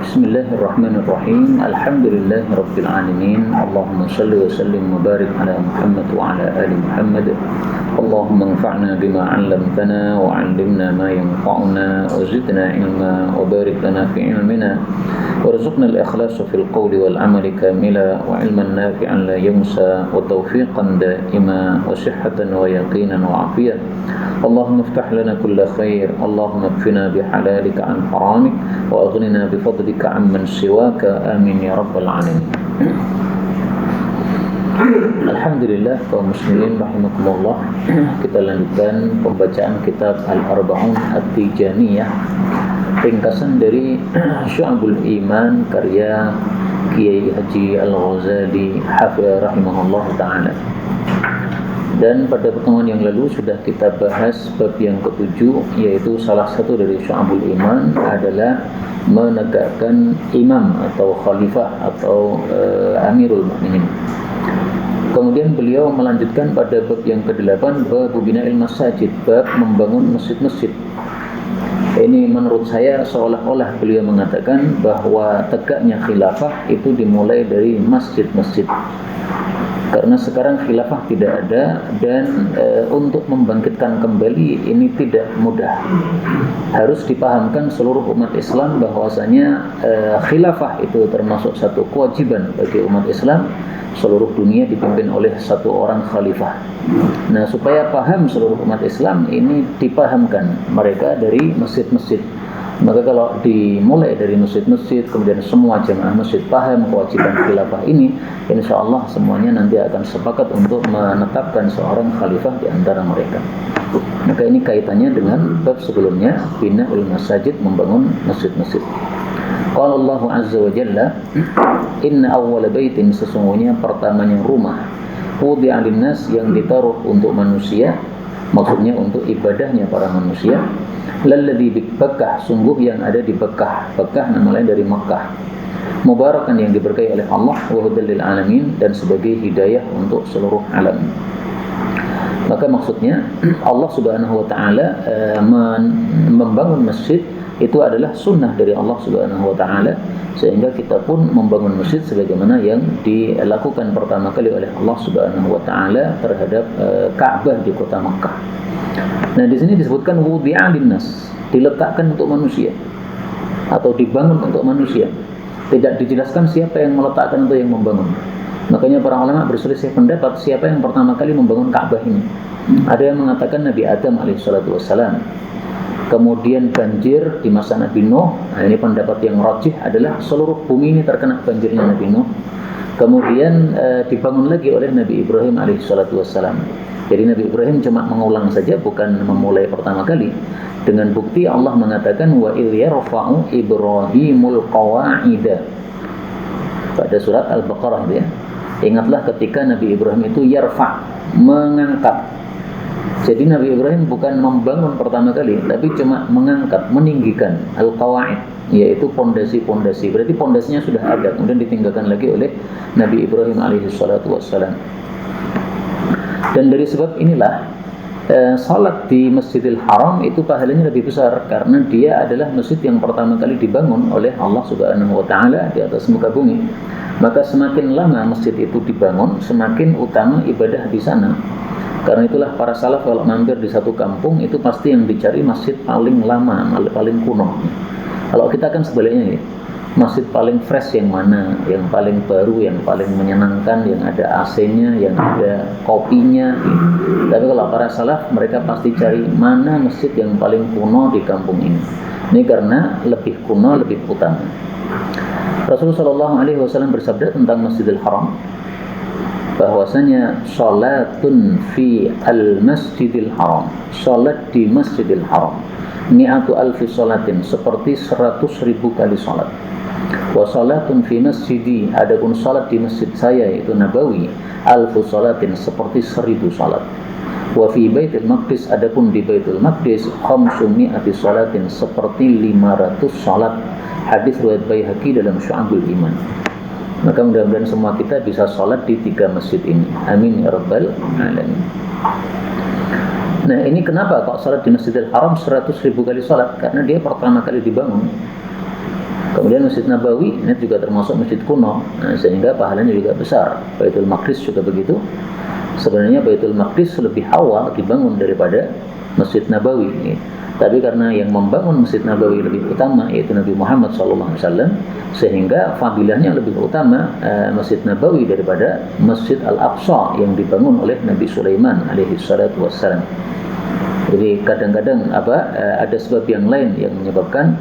Bismillahirrahmanirrahim. Alhamdulillahirabbil alamin. Allahumma shalli wa sallim wa barik ala Muhammad wa ala ali Muhammad. Allahumma anfa'na bima 'allamtana wa 'allimna ma yanfa'una wa zidna ilma wa barik lana fi ilmina warzuqna al-ikhlasa fil qawli wal 'amali kamila wa 'ilman nafi'an la yunsa wa tawfiqan da'ima wa sihhatan wa yaqinan wa 'afiyah. Allahumma iftah lana kulla khair. Allahumma kfina bihalalika an haramik wa aghnina bifadlika amman siwaka. Amin ya rabbal alamin. Alhamdulillah kaum muslimin rahimakumullah. Kita lanjutkan pembacaan kitab Al-Arba'un At-Tijaniyah, ringkasan dari Syu'abul Iman karya Kiai Haji Al-Ghazali hafizah rahimahullah ta'ala. Dan pada pertemuan yang lalu sudah kita bahas bab yang ketujuh, yaitu salah satu dari Syu'abul Iman adalah menegakkan imam atau khalifah atau amirul mukminin. Kemudian beliau melanjutkan pada bab yang ke-8, bab bina'il masajid, bab membangun masjid-masjid. Ini menurut saya seolah-olah beliau mengatakan bahwa tegaknya khilafah itu dimulai dari masjid-masjid. Karena sekarang khilafah tidak ada dan untuk membangkitkan kembali ini tidak mudah. Harus dipahamkan seluruh umat Islam bahwasanya khilafah itu termasuk satu kewajiban bagi umat Islam. Seluruh dunia dipimpin oleh satu orang khalifah. Nah, supaya paham seluruh umat Islam ini dipahamkan mereka dari masjid-masjid. Maka kalau dimulai dari masjid-masjid, kemudian semua jamaah masjid paham kewajiban khilafah ini, insya Allah semuanya nanti akan sepakat untuk menetapkan seorang khalifah di antara mereka. Maka ini kaitannya dengan bab sebelumnya, bina'ul masajid, membangun masjid-masjid. Qala Allah Azza wa Jalla, inna awwala baitin, sesungguhnya pertamanya rumah, wudi'a linnas, yang ditaruh untuk manusia, maksudnya untuk ibadahnya para manusia, lalladzi bi Bakkah, sungguh yang ada di Bakkah. Bakkah nama lain dari Makkah. Mubarakan, yang diberkahi oleh Allah, wa hudal lil alamin, dan sebagai hidayah untuk seluruh alam. Maka maksudnya Allah Subhanahu wa taala membangun masjid itu adalah sunnah dari Allah Subhanahu wa taala, sehingga kita pun membangun masjid sebagaimana yang dilakukan pertama kali oleh Allah Subhanahu wa taala terhadap Ka'bah di kota Makkah. Nah, di sini disebutkan wudi'a linnas, diletakkan untuk manusia atau dibangun untuk manusia. Tidak dijelaskan siapa yang meletakkan atau yang membangun. Makanya para ulama berselisih pendapat siapa yang pertama kali membangun Ka'bah ini. Ada yang mengatakan Nabi Adam alaihissalatu wassalam. Kemudian banjir di masa Nabi Nuh. Nah, ini pendapat yang rajih adalah seluruh bumi ini terkena banjirnya Nabi Nuh. Kemudian dibangun lagi oleh Nabi Ibrahim alaihissalatu wassalam. Jadi Nabi Ibrahim cuma mengulang saja, bukan memulai pertama kali. Dengan bukti Allah mengatakan wa idh yarfa'u Ibrahimul qawa'ida pada surat Al-Baqarah ya. Ingatlah ketika Nabi Ibrahim itu yarfa', mengangkat. Jadi Nabi Ibrahim bukan membangun pertama kali, tapi cuma mengangkat, meninggikan al-qawa'id, yaitu pondasi-pondasi. Berarti pondasinya sudah ada, kemudian ditinggalkan lagi oleh Nabi Ibrahim alaihissalatu wassalam. Dan dari sebab inilah salat di Masjidil Haram itu pahalanya lebih besar, karena dia adalah masjid yang pertama kali dibangun oleh Allah Subhanahu wa taala di atas muka bumi. Maka semakin lama masjid itu dibangun, semakin utama ibadah di sana. Karena itulah para salaf kalau mampir di satu kampung itu pasti yang dicari masjid paling lama, paling kuno. Kalau kita kan sebaliknya ya, masjid paling fresh yang mana, yang paling baru, yang paling menyenangkan, yang ada AC-nya, yang ada kopinya. Tapi kalau para salaf mereka pasti cari mana masjid yang paling kuno di kampung ini. Ini karena lebih kuno, lebih utama. Rasulullah SAW bersabda tentang Masjidil Haram, bahwasanya salatun fi al-Masjidil Haram, salat di Masjidil Haram, mi'atu alfi salatin, seperti 100.000 kali salat. Wa salatun fi masjidi, adapun salat di masjid saya yaitu Nabawi, alfu salatin, seperti 1000 salat. Wa fi Baitul Maqdis, adapun di Baitul Maqdis, 500 salatin, seperti 500 salat. Hadis riwayat Baihaqi dalam Syu'abul Iman. Maka mudah-mudahan semua kita bisa salat di 3 masjid ini. Amin ya rabbal alamin. Nah, ini kenapa kok salat di Masjidil Haram 100.000 kali salat? Karena dia pertama kali dibangun. Kemudian Kemudian Masjid Nabawi ini juga termasuk masjid kuno, sehingga pahalanya juga besar. Baitul Maqdis juga begitu. Sebenarnya Baitul Maqdis lebih awal dibangun daripada Masjid Nabawi. Tapi karena yang membangun Masjid Nabawi lebih utama, yaitu Nabi Muhammad SAW, sehingga fadilahnya lebih utama Masjid Nabawi daripada Masjid Al-Aqsa yang dibangun oleh Nabi Sulaiman alaihi salatu wassalam. Jadi kadang-kadang ada sebab yang lain yang menyebabkan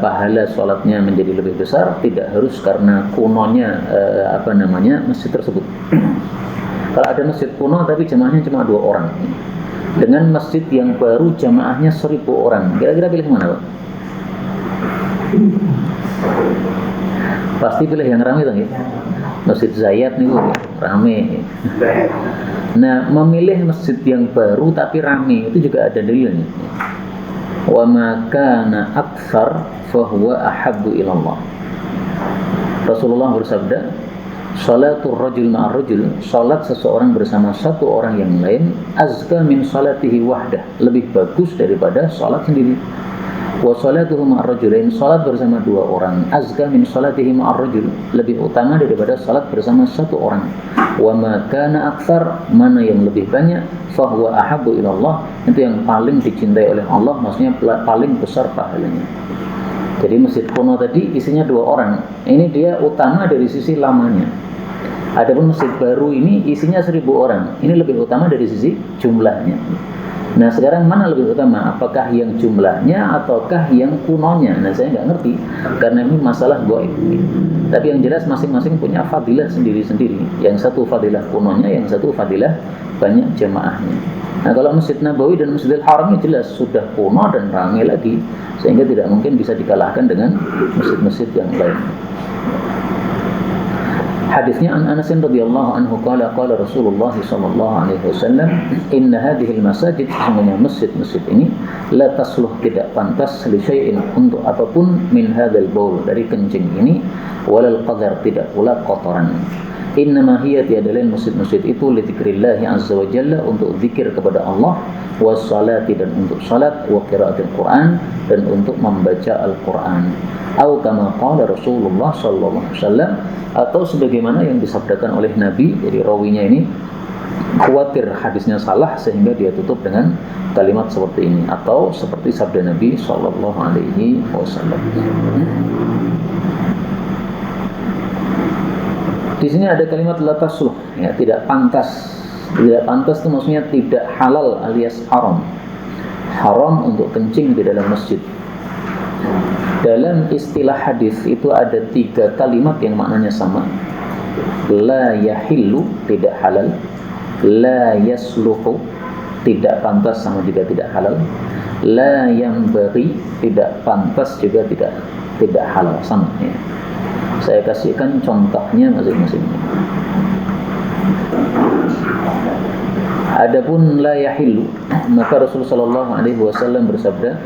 pahala sholatnya menjadi lebih besar, tidak harus karena kunonya masjid tersebut. Kalau ada masjid kuno tapi jamaahnya cuma 2 orang, dengan masjid yang baru jamaahnya 1000 orang, kira-kira pilih mana, Pak? Pasti pilih yang ramai ya? Masjid Zayat nih, ramai. Nah, memilih masjid yang baru tapi ramai itu juga ada dalilnya. Wa ma kana aktsar fa huwa ahabbu ila Allah. Rasulullah bersabda, salatul rajul ma'ar rajul, salat seseorang bersama satu orang yang lain, azka min salatihi wahdah, lebih bagus daripada salat sendiri. Wa salatuhu ma'ar rajulain, salat bersama 2 orang, azka min salatihi ma'ar rajul, lebih utama daripada salat bersama 1 orang. Wa ma kana aktsar, mana yang lebih banyak, fa huwa ahabbu ila Allah, itu yang paling dicintai oleh Allah, maksudnya paling besar pahalanya. Jadi masjid kuno tadi isinya 2 orang, ini dia utama dari sisi lamanya. Adapun masjid baru ini isinya 1000 orang, ini lebih utama dari sisi jumlahnya. Nah sekarang mana lebih utama? Apakah yang jumlahnya ataukah yang kunonya? Nah saya nggak ngerti, karena ini masalah gaib. Tapi yang jelas masing-masing punya fadilah sendiri-sendiri. Yang satu fadilah kunonya, yang satu fadilah banyak jamaahnya. Nah kalau Masjid Nabawi dan Masjidil Haram ini jelas sudah kuno dan ramai lagi, sehingga tidak mungkin bisa dikalahkan dengan masjid-masjid yang lain. Hadisnya an Anas radhiyallahu anhu qala Rasulullah sallallahu alaihi wasallam, inna hadhihi al-masajid, sesungguhnya masjid-masjid ini la tasluh, tidak pantas li syai'in, untuk apapun, min hadzal baul, dari kencing ini, walal qadar, tidak pula kotoran. Innama hiya, tiada lain masjid-masjid itu, li dzikrillah azza wa jalla, untuk zikir kepada Allah, was salati, dan untuk salat, wa qiraatil Quran, dan untuk membaca Al-Quran. Atau kama qala Rasulullah sallallahu alaihi wasallam, atau sebagaimana yang disabdakan oleh Nabi. Jadi rawinya ini khawatir hadisnya salah sehingga dia tutup dengan kalimat seperti ini, atau seperti sabda Nabi sallallahu alaihi wasallam. Di sini ada kalimat la tasluh, ya, tidak pantas. Tidak pantas itu maksudnya tidak halal alias haram. Haram untuk kencing di dalam masjid. Dalam istilah hadis itu ada 3 kalimat yang maknanya sama. La yahillu, tidak halal. La yasluhu, tidak pantas sama juga tidak halal. La yanbaghi, tidak pantas juga tidak halal, sama ya. Saya kasihkan contohnya masing-masing. Adapun la yahillu, maka Rasulullah sallallahu alaihi wasallam bersabda,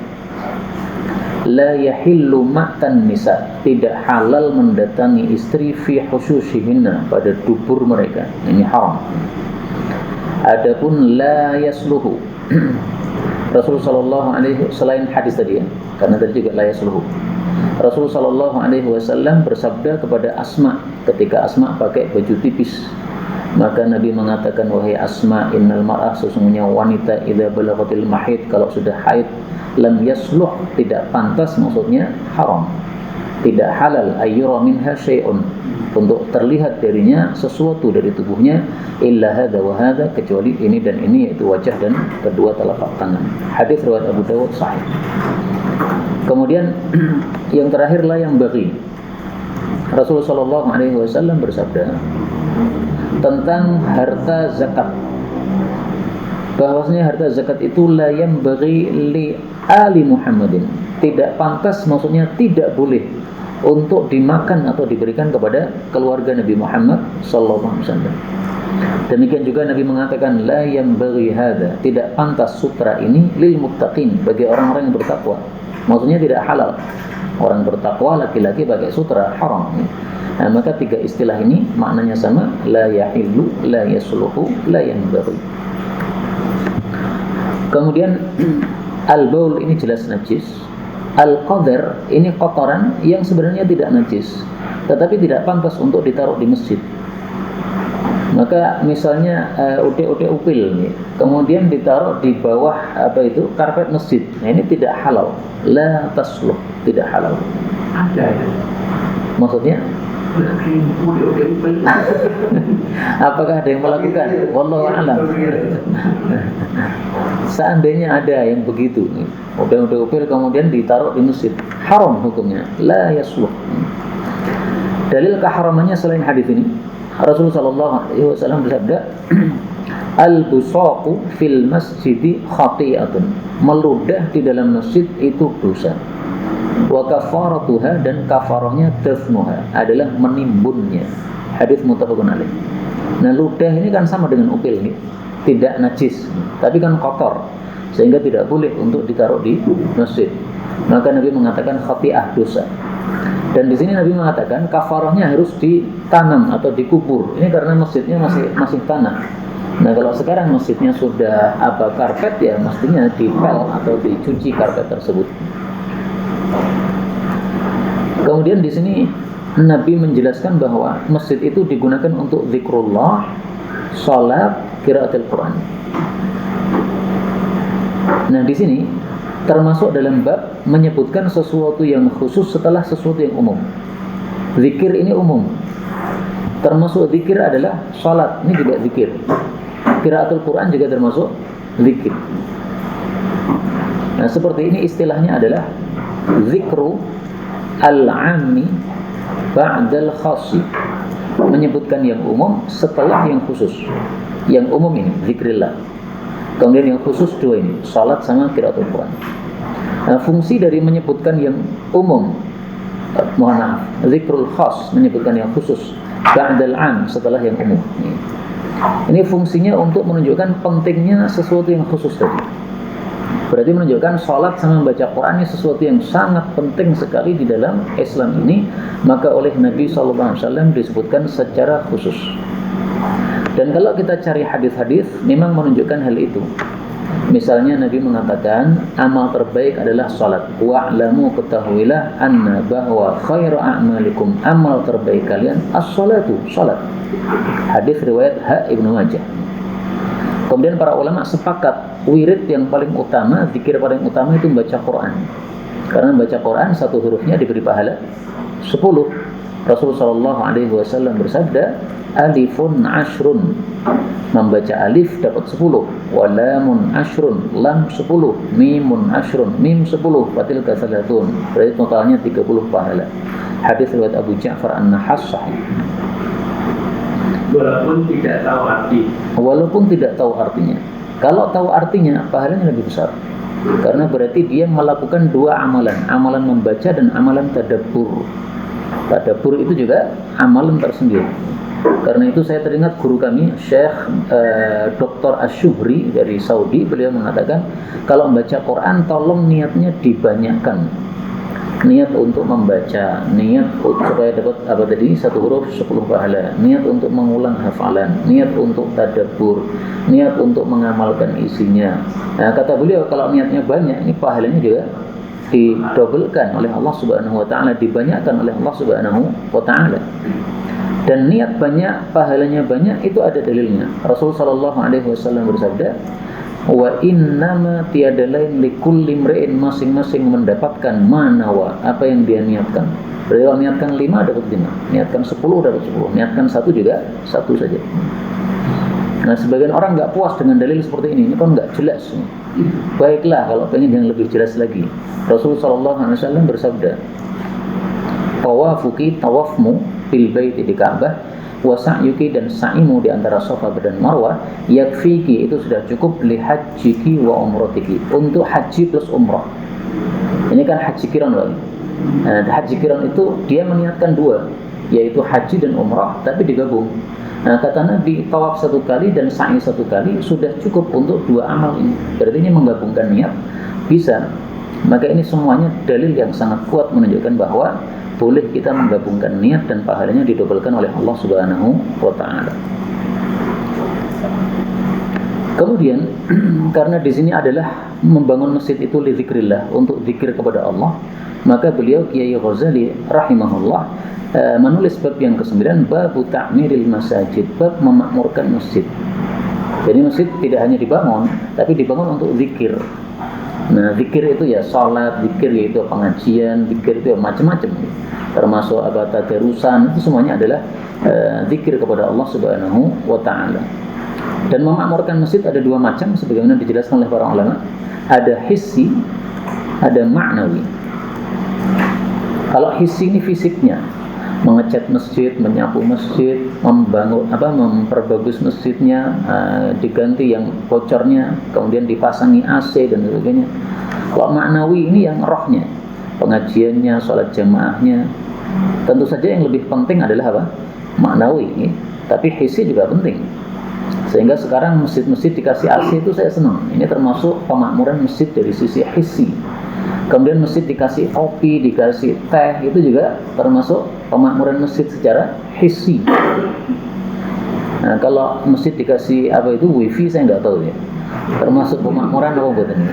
la yahillu ma'tan nisa, tidak halal mendatangi istri fi husushihinna, pada dubur mereka, ini haram. Adapun la yasluhu, Rasulullah sallallahu alaihi, selain hadis tadi ya, karena tadi juga la yasluhu, Rasulullah sallallahu alaihi wasallam bersabda kepada Asma ketika Asma pakai baju tipis, maka Nabi mengatakan, wahai Asma, innal mar'ah, sesungguhnya wanita, idza balaghatil mahid, kalau sudah haid, lam yasluh, tidak pantas, maksudnya haram, tidak halal, ayyura minha syai'un, untuk terlihat darinya sesuatu dari tubuhnya, illa hadza wa hadza, kecuali ini dan ini, yaitu wajah dan kedua telapak tangan. Hadis riwayat Abu Dawud sahih. Kemudian yang terakhir la yang bagi, Rasulullah sallallahu alaihi wasallam bersabda tentang harta zakat, bahwasanya harta zakat itu la yang bagi li ali Muhammadin, tidak pantas, maksudnya tidak boleh untuk dimakan atau diberikan kepada keluarga Nabi Muhammad sallallahu alaihi wasallam. Demikian juga Nabi mengatakan la yang bagi hada, tidak pantas sutra ini lil muttaqin, bagi orang-orang yang bertakwa, maksudnya tidak halal. Orang bertakwa laki-laki pakai sutra haram. Nah, maka 3 istilah ini maknanya sama, la yahillu, la yasluhu, la yanbaghi. Kemudian al-baul ini jelas najis, Al-qadar ini kotoran yang sebenarnya tidak najis, tetapi tidak pantas untuk ditaruh di masjid. Maka misalnya ude-ude upil nih, kemudian ditaruh di bawah karpet masjid. Nah, ini tidak halal. La tasluh, tidak halal. Ada ya. Maksudnya? Apakah ada yang melakukan? Wallahu a'lam. Seandainya ada yang begitu, ude-ude upil kemudian ditaruh di masjid, haram hukumnya. La yasluh. Dalil keharamannya selain hadis ini, Rasulullah SAW bersabda, al-busaqu fil masjidi khati'atun, meludah di dalam masjid itu dosa. Wa kafaratuha, dan kafarahnya dafnuha, adalah menimbunnya. Hadis muttafaqun alaih. Nah, ludah ini kan sama dengan upil nih, tidak najis, tapi kan kotor, sehingga tidak boleh untuk ditaruh di masjid. Maka Nabi mengatakan khati'ah, dosa. Dan di sini Nabi mengatakan kafarahnya harus ditanam atau dikubur. Ini karena masjidnya masih tanah. Nah, kalau sekarang masjidnya sudah karpet, ya mestinya dipel atau dicuci karpet tersebut. Kemudian di sini Nabi menjelaskan bahwa masjid itu digunakan untuk zikrullah, salat, qiraatul Quran. Nah, di sini termasuk dalam bab menyebutkan sesuatu yang khusus setelah sesuatu yang umum. Zikir ini umum. Termasuk zikir adalah salat, ini juga zikir. Qiraatul Quran juga termasuk zikir. Nah, seperti ini istilahnya adalah zikru al-'ammi ba'dal khassi, menyebutkan yang umum setelah yang khusus. Yang umum ini zikrillah, kemudian yang khusus dua ini, salat sama qiraatul Quran. Nah, fungsi dari menyebutkan yang umum, zikrul khas, menyebutkan yang khusus, ba'dal 'am, setelah yang umum. Ini fungsinya untuk menunjukkan pentingnya sesuatu yang khusus tadi. Berarti menunjukkan salat sama membaca Quran ini sesuatu yang sangat penting sekali di dalam Islam ini. Maka oleh Nabi SAW disebutkan secara khusus. Dan kalau kita cari hadis-hadis, memang menunjukkan hal itu. Misalnya Nabi mengatakan amal terbaik adalah salat. Wa'lamu, ketahuilah, anna bahwa khairu a'malikum, amal terbaik kalian as-salatu, salat. Hadis riwayat Ibnu Majah. Kemudian para ulama sepakat wirid yang paling utama, zikir paling utama itu membaca Quran. Karena membaca Quran satu hurufnya diberi pahala 10. Rasulullah SAW bersabda, alifun ashrun, membaca alif dapat 10, walamun ashrun, lam 10, mimun ashrun, mim 10, fatilka salatun, berarti totalnya 30 pahala. Hadis riwayat Abu Ja'far An-Nahas sahih. Walaupun tidak tahu arti. Walaupun tidak tahu artinya. Kalau tahu artinya, pahalanya lebih besar. Karena berarti dia melakukan dua amalan, amalan membaca dan amalan tadabbur. Tadabbur itu juga amalan tersendiri. Karena itu saya teringat guru kami, Syekh Dr. Asyubri dari Saudi, beliau mengatakan kalau membaca Quran tolong niatnya dibanyakkan. Niat untuk membaca, niat supaya dapat satu huruf 10 pahala, niat untuk mengulang hafalan, niat untuk tadabbur, niat untuk mengamalkan isinya. Nah, kata beliau kalau niatnya banyak, ini pahalanya juga didobelkan oleh Allah Subhanahu wa taala, dibanyakkan oleh Allah Subhanahu wa taala. Dan niat banyak, pahalanya banyak, itu ada dalilnya. Rasulullah SAW bersabda, wa innama tiada lain likulli imri'in, masing-masing mendapatkan manawa, apa yang dia niatkan. Berarti kalau niatkan 5 dapat 5, niatkan 10 dapat 10, niatkan 1 juga 1 saja. Nah, sebagian orang nggak puas dengan dalil seperti ini kan nggak jelas. Baiklah, kalau pengen yang lebih jelas lagi, Rasulullah SAW bersabda, tawafuki, tawafmu bil baiti, di Ka'bah, wa sa'yuki, dan sa'imu di antara Safa dan Marwah, yakfiki, itu sudah cukup, li hajjiki wa umratiki, untuk haji plus umrah. Ini kan haji kiran lagi. Nah, haji kiran itu dia meniatkan dua, yaitu haji dan umrah, tapi digabung. Nah, kata Nabi, tawaf 1 kali dan sa'i 1 kali sudah cukup untuk 2 amal ini. Berarti ini menggabungkan niat bisa. Maka ini semuanya dalil yang sangat kuat menunjukkan bahwa boleh kita menggabungkan niat dan pahalanya didobelkan oleh Allah Subhanahu wa taala. Kemudian karena di sini adalah membangun masjid itu li dzikrillah, untuk zikir kepada Allah, maka beliau Kiai Ghazali rahimahullah menulis bab yang ke-9, bab ta'miril masajid, bab memakmurkan masjid. Jadi masjid tidak hanya dibangun, tapi dibangun untuk zikir. Nah, zikir itu ya salat, zikir itu pengajian, zikir itu ya macam-macam. Termasuk tadarusan, itu semuanya adalah zikir kepada Allah Subhanahu wa taala. Dan memakmurkan masjid ada dua macam sebagaimana dijelaskan oleh para ulama. Ada hissi, ada ma'nawi. Kalau hissi ini fisiknya, mengecat masjid, menyapu masjid, memperbagus masjidnya, diganti yang bocornya, kemudian dipasangi AC dan sebagainya. Kalau maknawi ini yang rohnya, pengajiannya, sholat jamaahnya. Tentu saja yang lebih penting adalah apa? Maknawi, tapi hissi juga penting. Sehingga sekarang masjid-masjid dikasih AC itu saya senang. Ini termasuk pemakmuran masjid dari sisi hissi. Kemudian masjid dikasih kopi, dikasih teh, itu juga termasuk pemakmuran masjid secara hissi. Nah, kalau masjid dikasih wifi, saya nggak tahu ya. Termasuk pemakmuran apa buat ini?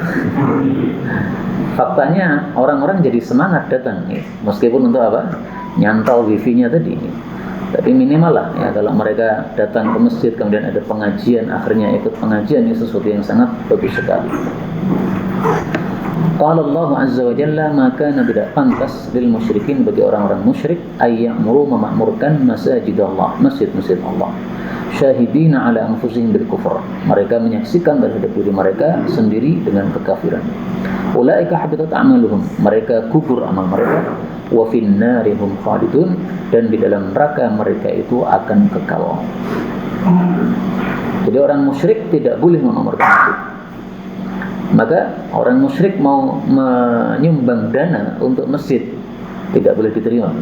Faktanya orang-orang jadi semangat datang, ya. Meskipun untuk apa? Nyantol wifi-nya tadi. Tapi minimal lah ya, kalau mereka datang ke masjid kemudian ada pengajian, akhirnya ikut pengajian, ini sesuatu yang sangat bagus sekali. Qala Allah Azza wa Jalla, maka tidak pantas lil musyrikin, bagi orang-orang musyrik, ayyamuru, memakmurkan masjid Allah, masjid-masjid Allah, syahidina ala anfusihim bil kufur, mereka menyaksikan terhadap diri mereka sendiri dengan kekafiran. Ulaika habitat a'maluhum, mereka gugur amal mereka, wa fin narihum khalidun, dan di dalam neraka mereka itu akan kekal. Jadi orang musyrik tidak boleh memakmurkan masjid. Maka orang musyrik mau menyumbang dana untuk masjid tidak boleh diterima.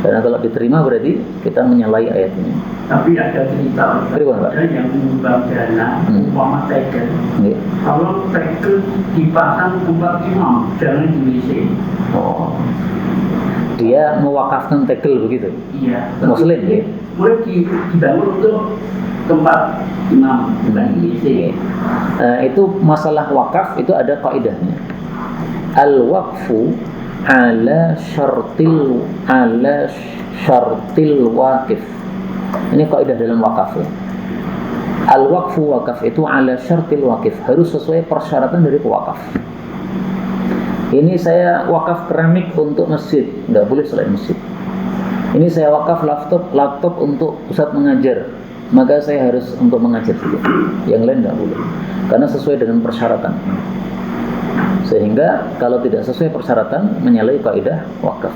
Karena kalau diterima berarti kita menyalahi ayat ini. Tapi ada cerita ada yang menyumbang dana umpama tegel. Kalau tegel dipasang tempat imam, jangan di WC. Oh, dia mewakafkan tegel begitu? Iya. Muslim ya? Mulai dibangun untuk tempat imam, bukan WC. Itu masalah wakaf itu ada kaidahnya. Al-waqfu ala syartil waqif. Ini kaidah dalam wakaf ya. Al-waqfu, wakaf itu ala syartil waqif, harus sesuai persyaratan dari pewakaf. Ini saya wakaf keramik untuk masjid, nggak boleh selain masjid. Ini saya wakaf laptop untuk pusat mengajar, maka saya harus untuk mengajar saja. Yang lain nggak boleh, karena sesuai dengan persyaratan. Sehingga kalau tidak sesuai persyaratan menyalahi kaidah wakaf.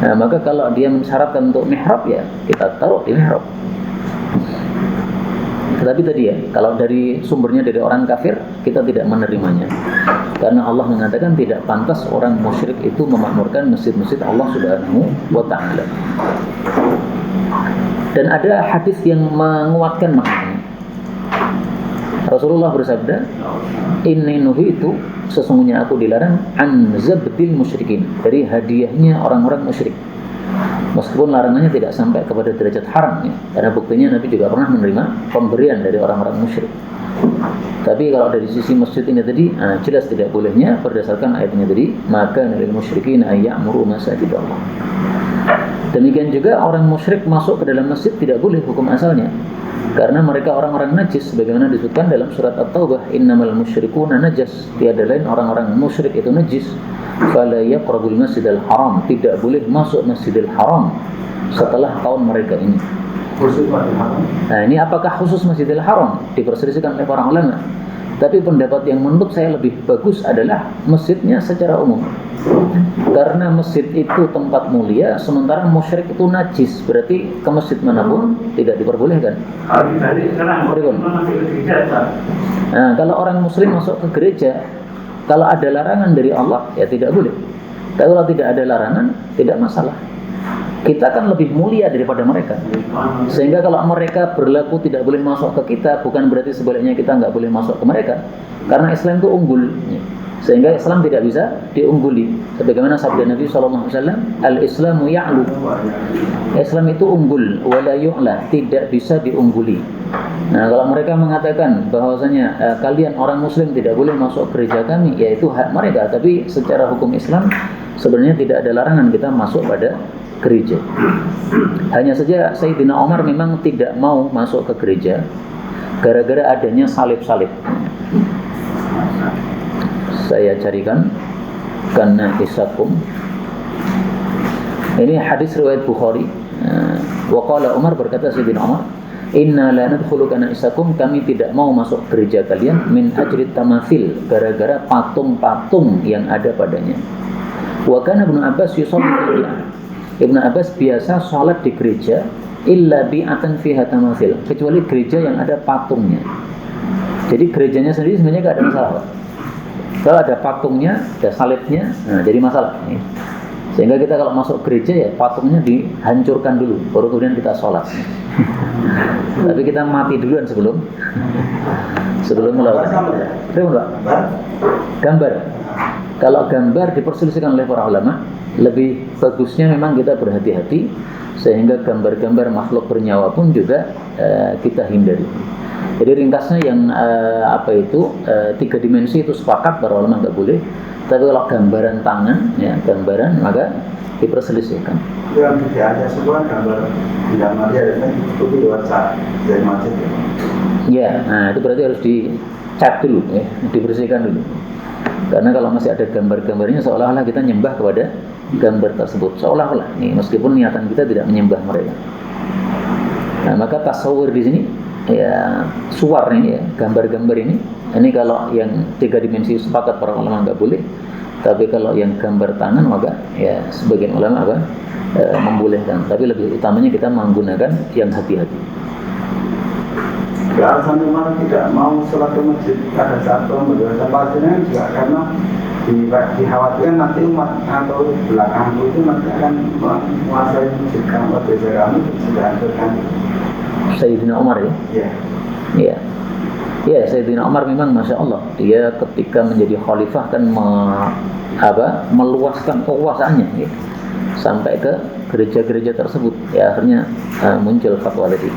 Nah, maka kalau dia mensyaratkan untuk mihrab, ya kita taruh di mihrab. Tetapi tadi ya, kalau dari sumbernya dari orang kafir, kita tidak menerimanya. Karena Allah mengatakan tidak pantas orang musyrik itu memakmurkan masjid-masjid Allah Subhanahu wa ta'ala. Dan ada hadis yang menguatkan maknanya. Rasulullah bersabda, inni nuhitu, sesungguhnya aku dilarang an zabdil musyrikin, dari hadiahnya orang-orang musyrik. Meskipun larangannya tidak sampai kepada derajat haram ya, karena buktinya Nabi juga pernah menerima pemberian dari orang-orang musyrik. Tapi kalau dari sisi masjid ini tadi jelas tidak bolehnya berdasarkan ayatnya tadi, maka lil musyrikin ayyamuru masajidallah. Demikian juga orang musyrik masuk ke dalam masjid tidak boleh hukum asalnya, karena mereka orang-orang najis, sebagaimana disebutkan dalam surat At-Taubah, innamal musyrikuna najas, tiada lain orang-orang musyrik itu najis. Fala yaqrabul masjidal haram, tidak boleh masuk masjidil haram setelah tahun mereka ini. Nah, ini apakah khusus masjidil haram? Diperselisihkan oleh para ulama. Tapi pendapat yang menurut saya lebih bagus adalah masjidnya secara umum. Karena masjid itu tempat mulia, sementara musyrik itu najis, berarti ke masjid manapun tidak diperbolehkan. Nah, kalau orang muslim masuk ke gereja, kalau ada larangan dari Allah, ya tidak boleh. Kalau tidak ada larangan, tidak masalah. Kita kan lebih mulia daripada mereka. Sehingga kalau mereka berlaku tidak boleh masuk ke kita, bukan berarti sebaliknya kita nggak boleh masuk ke mereka. Karena Islam itu unggul. Sehingga Islam tidak bisa diungguli. Sebagaimana sabda Nabi SAW, Al-Islamu ya'lu. Islam itu unggul, wala yu'la, tidak bisa diungguli. Nah, kalau mereka mengatakan bahwasanya kalian orang muslim tidak boleh masuk gereja kami, yaitu hak mereka, tapi secara hukum Islam sebenarnya tidak ada larangan kita masuk pada gereja. Hanya saja Sayyidina Umar memang tidak mau masuk ke gereja gara-gara adanya salib-salib. Saya carikan karena isakum. Ini hadis riwayat Bukhari. Waqala Umar, berkata Sayyidina Umar, inna la nadkhulu kana isakum, kami tidak mau masuk gereja kalian min ajrit tamathil, gara-gara patung-patung yang ada padanya. Wa kana Ibnu Abbas yusalli. Ibnu Abbas biasa salat di gereja illa bi'atan fiha tamathil, kecuali gereja yang ada patungnya. Jadi gerejanya sendiri sebenarnya enggak ada masalah. Kalau ada patungnya, ada salibnya, nah jadi masalah. Sehingga kita kalau masuk gereja ya patungnya dihancurkan dulu, baru kemudian kita sholat. Tapi kita mati duluan sebelum melakukan. Gambar. Kalau gambar diperselisihkan oleh para ulama, lebih bagusnya memang kita berhati-hati sehingga gambar-gambar makhluk bernyawa pun juga kita hindari. Jadi ringkasnya yang tiga dimensi itu sepakat para ulama nggak boleh. Tapi kalau gambaran tangan, ya gambaran, maka diperselisihkan. Yang tidak ada sebuah gambar tidak mati ada itu di WhatsApp dari masjid. Ya, nah itu berarti harus dicat dulu, ya, dibersihkan dulu. Karena kalau masih ada gambar-gambarnya, seolah-olah kita nyembah kepada gambar tersebut. Seolah-olah, nih, meskipun niatan kita tidak menyembah mereka. Nah, maka tasawur di sini, ya suar nih, ya gambar-gambar ini kalau yang tiga dimensi sepakat para ulama nggak boleh, tapi kalau yang gambar tangan maka ya sebagian ulama membolehkan, tapi lebih utamanya kita menggunakan yang hati-hati. Ya, alasan Umar tidak mau sholat ke masjid pada saat pembebasan Palestina juga karena dikhawatirkan nanti umat atau belakang itu nanti akan menguasai masjid kamu, gereja kamu sudah hancurkan. Sayyidina Umar ya? Iya. Iya. Ya, Sayyidina Umar memang Masya Allah, dia ketika menjadi khalifah kan meluaskan kekuasaannya ya, sampai ke gereja-gereja tersebut. Ya, akhirnya muncul fatwa tadi.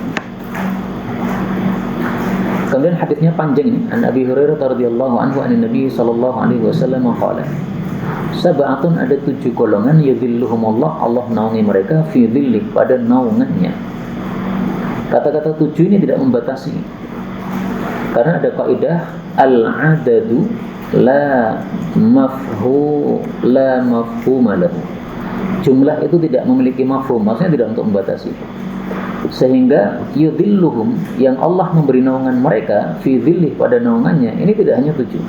Kemudian hadisnya panjang ini. An Abi Hurairah radhiyallahu anhu an Nabi sallallahu alaihi wasallam qala, sab'atun, ada 7 golongan, yadhilluhumullah, Allah naungi mereka, fi dhilli, pada naungannya. Kata-kata 7 ini tidak membatasi. Karena ada kaidah al-adadu la mafhuma lahu. Jumlah itu tidak memiliki mafhum, maksudnya tidak untuk membatasi. Sehingga yudhilluhum, yang Allah memberi naungan mereka, fi dhillih, pada naungannya, ini tidak hanya 7.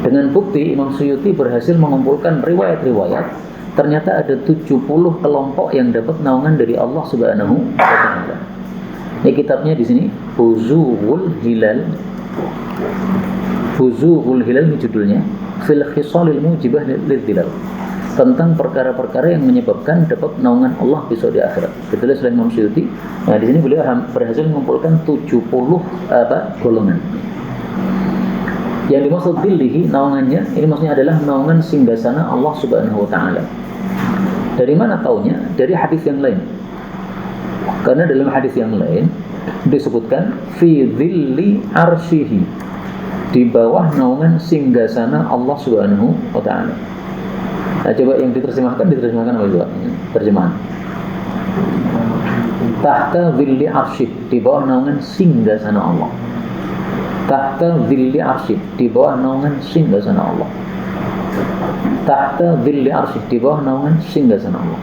Dengan bukti Imam Suyuti berhasil mengumpulkan riwayat-riwayat, ternyata ada 70 kelompok yang dapat naungan dari Allah Subhanahu wa taala. Ini kitabnya di sini, Buzughul Hilal. Buzughul Hilal ini judulnya, Fil Khisalil Mujibah Lidhilal, tentang perkara-perkara yang menyebabkan dapat naungan Allah besok di akhirat. Ditulis oleh Imam Suyuti. Nah, di sini beliau berhasil mengumpulkan 70 golongan. Yang dimaksud dhillihi, naungannya, ini maksudnya adalah naungan singgasana Allah Subhanahu wa taala. Dari mana taunya? Dari hadis yang lain. Karena dalam hadis yang lain disebutkan fi dhilli arsyihi, di bawah naungan singgasana Allah Subhanahu wa taala. Nah, coba yang diterjemahkan apa itu? Terjemahan. Tahta dhilli arsyih, di bawah naungan singgasana Allah. Tahta dhilli arsyih, di bawah naungan singgasana Allah. Tahta dhilli arsyih, di bawah naungan singgasana Allah.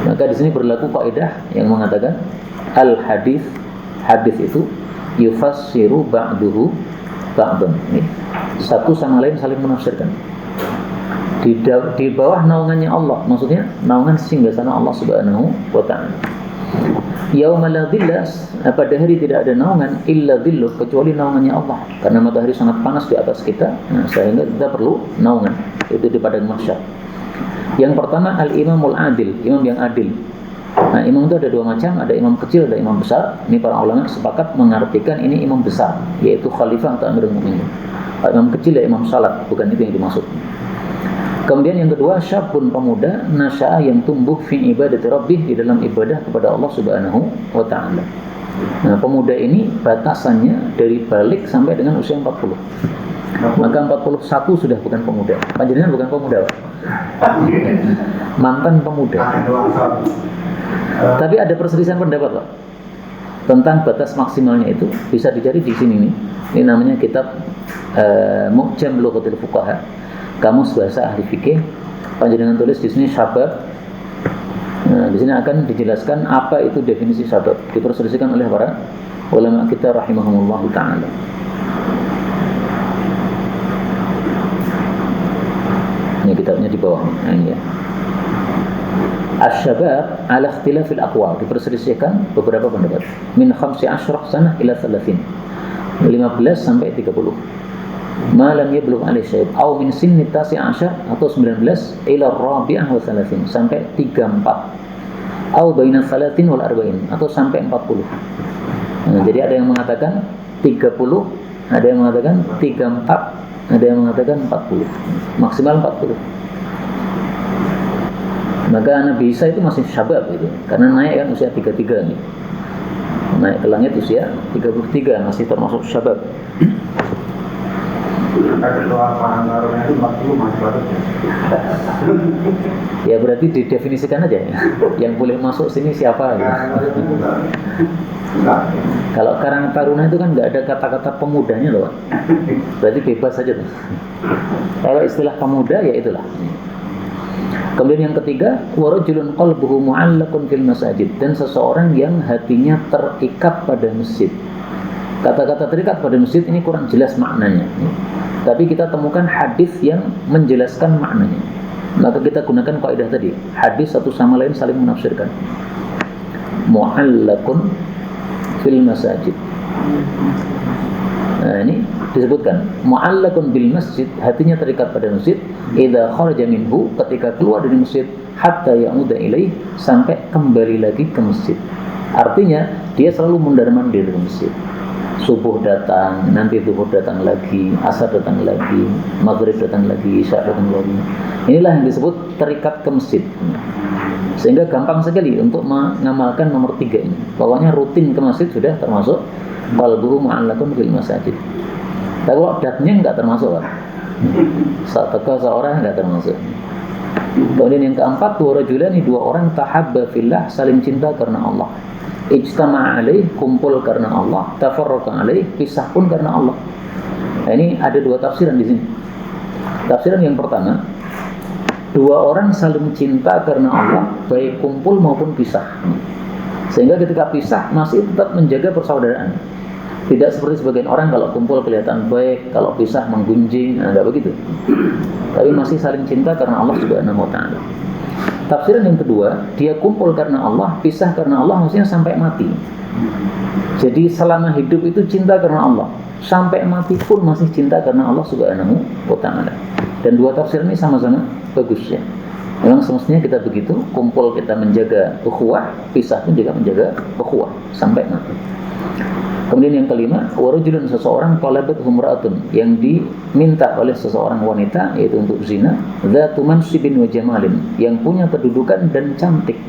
Maka di sini berlaku kaidah yang mengatakan al-hadis, hadis itu yufassiru ba'duhu ba'dan. Satu sama lain saling menafsirkan. Di bawah naungannya Allah, maksudnya naungan singgasana Allah Subhanahu wa taala. Yauma la dhilla, pada hari tidak ada naungan illa dhilluh, kecuali naungannya Allah. Karena matahari sangat panas di atas kita, sehingga kita perlu naungan. Itu di padang mahsyar. Yang pertama al-imamul adil, imam yang adil. Nah, imam itu ada 2 macam, ada imam kecil, ada imam besar. Ini para ulama sepakat mengartikan ini imam besar, yaitu khalifah atau amirul mukminin. Imam kecil ya imam salat, bukan itu yang dimaksud. Kemudian yang kedua, syabun, pemuda, nasya'a, yang tumbuh fi ibadati rabbih, di dalam ibadah kepada Allah Subhanahu wa taala. Nah, pemuda ini batasannya dari balik sampai dengan usia 40. Maka 41 sudah bukan pemuda. Panjenengan bukan pemuda, Pak. Mantan pemuda. Tapi ada perselisihan pendapat, Pak, tentang batas maksimalnya itu. Bisa dicari di sini nih. Ini namanya kitab Mu'jam Lughatil Fuqaha, kamus bahasa ahli fikih. Panjenengan tulis di sini syabab. Nah, di sini akan dijelaskan apa itu definisi syabab. Diperselisihkan oleh para ulama kita rahimahumullah taala. Ini kitabnya di bawah. Nah, ini ya. Asy-syabab ala ikhtilafil aqwal, diperselisihkan beberapa pendapat. Min 15 sanah ila 30. 15 sampai 30. Malam yablugh alaihi syayb atau min sinni 19 atau 19 ila rabi'ah wa 30 sampai 34 atau baina 30 wal 40 atau sampai 40. Nah, jadi ada yang mengatakan 30, ada yang mengatakan 34, ada yang mengatakan 40, maksimal 40. Maka Nabi Isa itu masih syabab itu, karena naik kan usia 33 nih. Naik ke langit usia 33, masih termasuk syabab. Ketua Pangandaran itu 40 masih baru. Ya berarti didefinisikan aja ya. Yang boleh masuk sini siapa ya? Kalau Karang Taruna itu kan nggak ada kata-kata pemudanya loh, Pak. Berarti bebas saja tuh. Kalau istilah pemuda ya itulah. Kemudian yang ketiga, warajulun qalbuhu mu'allaqun fil masajid, dan seseorang yang hatinya terikat pada masjid. Kata-kata terikat pada masjid ini kurang jelas maknanya. Tapi kita temukan hadis yang menjelaskan maknanya. Maka kita gunakan kaidah tadi. Hadis satu sama lain saling menafsirkan. Mu'allaqun fil masajid. Nah, ini disebutkan mu'allaqun bil masjid, hatinya terikat pada masjid. Idza kharaja minhu, ketika keluar dari masjid, hatta ya'uda ilaih, sampai kembali lagi ke masjid. Artinya dia selalu mondar-mandir di masjid. Subuh datang, nanti zuhur datang lagi, asar datang lagi, maghrib datang lagi, isya datang lagi. Inilah yang disebut terikat ke masjid. Sehingga gampang sekali untuk mengamalkan nomor 3 ini. Pokoknya rutin ke masjid sudah termasuk qalbuhu mu'allaqun fil masajid. Tapi kalau datnya enggak termasuk, Pak. Saat teka seorang enggak termasuk. Kemudian yang keempat, dua rajulani, dua orang tahabba fillah, saling cinta karena Allah. Ijtama'a alaih, kumpul karena Allah, tafarraqa alaih, pisah pun karena Allah. Nah, ini ada dua tafsiran di sini. Tafsiran yang pertama, dua orang saling cinta karena Allah, baik kumpul maupun pisah. Sehingga ketika pisah masih tetap menjaga persaudaraan. Tidak seperti sebagian orang kalau kumpul kelihatan baik, kalau pisah menggunjing, enggak begitu. Tapi masih saling cinta karena Allah Subhanahu wa taala. Tafsiran yang kedua, dia kumpul karena Allah, pisah karena Allah, maksudnya sampai mati. Jadi selama hidup itu cinta karena Allah, sampai mati pun masih cinta karena Allah Subhanahu wa taala. Dan dua tafsir ini sama-sama bagus ya. Memang semestinya kita begitu, kumpul kita menjaga ukhuwah, pisah pun juga menjaga ukhuwah sampai mati. Kemudian yang kelima, warajulun, seseorang talabat humra'atun, yang diminta oleh seseorang wanita, yaitu untuk zina, dzatu mansibin wa jamalin, yang punya kedudukan dan cantik.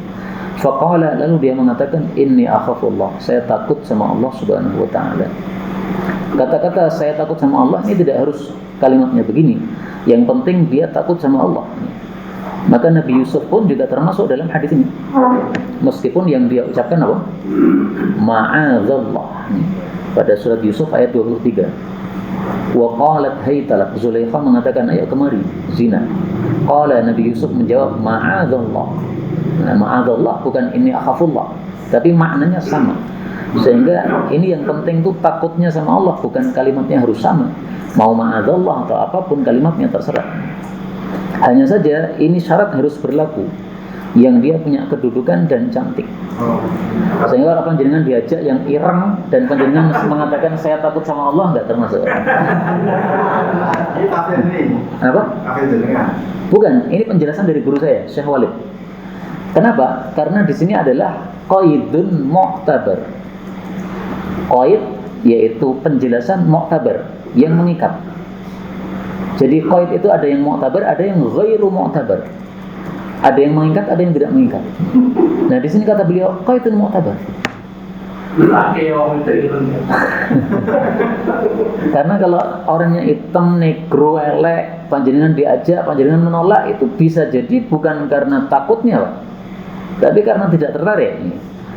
Faqala, lalu dia mengatakan, inni akhafullah, saya takut sama Allah Subhanahu wa taala. Kata-kata saya takut sama Allah ini tidak harus kalimatnya begini. Yang penting dia takut sama Allah. Maka Nabi Yusuf pun juga termasuk dalam hadis ini. Meskipun yang dia ucapkan apa? Ma'adzallah. Pada surat Yusuf ayat 23. Wa qalat haytalak, Zulaikha mengatakan, ayo kemari zina. Qala, Nabi Yusuf menjawab, ma'adzallah. Nah, ma'adzallah bukan inni akhafullah, tapi maknanya sama. Sehingga ini yang penting tuh takutnya sama Allah, bukan kalimatnya harus sama. Mau ma'adzallah atau apapun kalimatnya terserah. Hanya saja ini syarat harus berlaku, yang dia punya kedudukan dan cantik. Sehingga kalau panjenengan diajak yang ireng dan panjenengan mengatakan saya takut sama Allah, enggak termasuk. Ini kafir ini. Apa? Kafir jenengan. Bukan, ini penjelasan dari guru saya, Syekh Walid. Kenapa? Karena di sini adalah qaidun mu'tabar. Qaid yaitu penjelasan mu'tabar yang mengikat. Jadi qaid itu ada yang mu'tabar, ada yang ghairu mu'tabar. Ada yang mengikat, ada yang tidak mengikat. Nah, di sini kata beliau qaidun mu'tabar. Laki orang itu ireng. Karena kalau orangnya hitam, negro, elek, panjenengan diajak, panjenengan menolak, itu bisa jadi bukan karena takutnya, Pak, tapi karena tidak tertarik.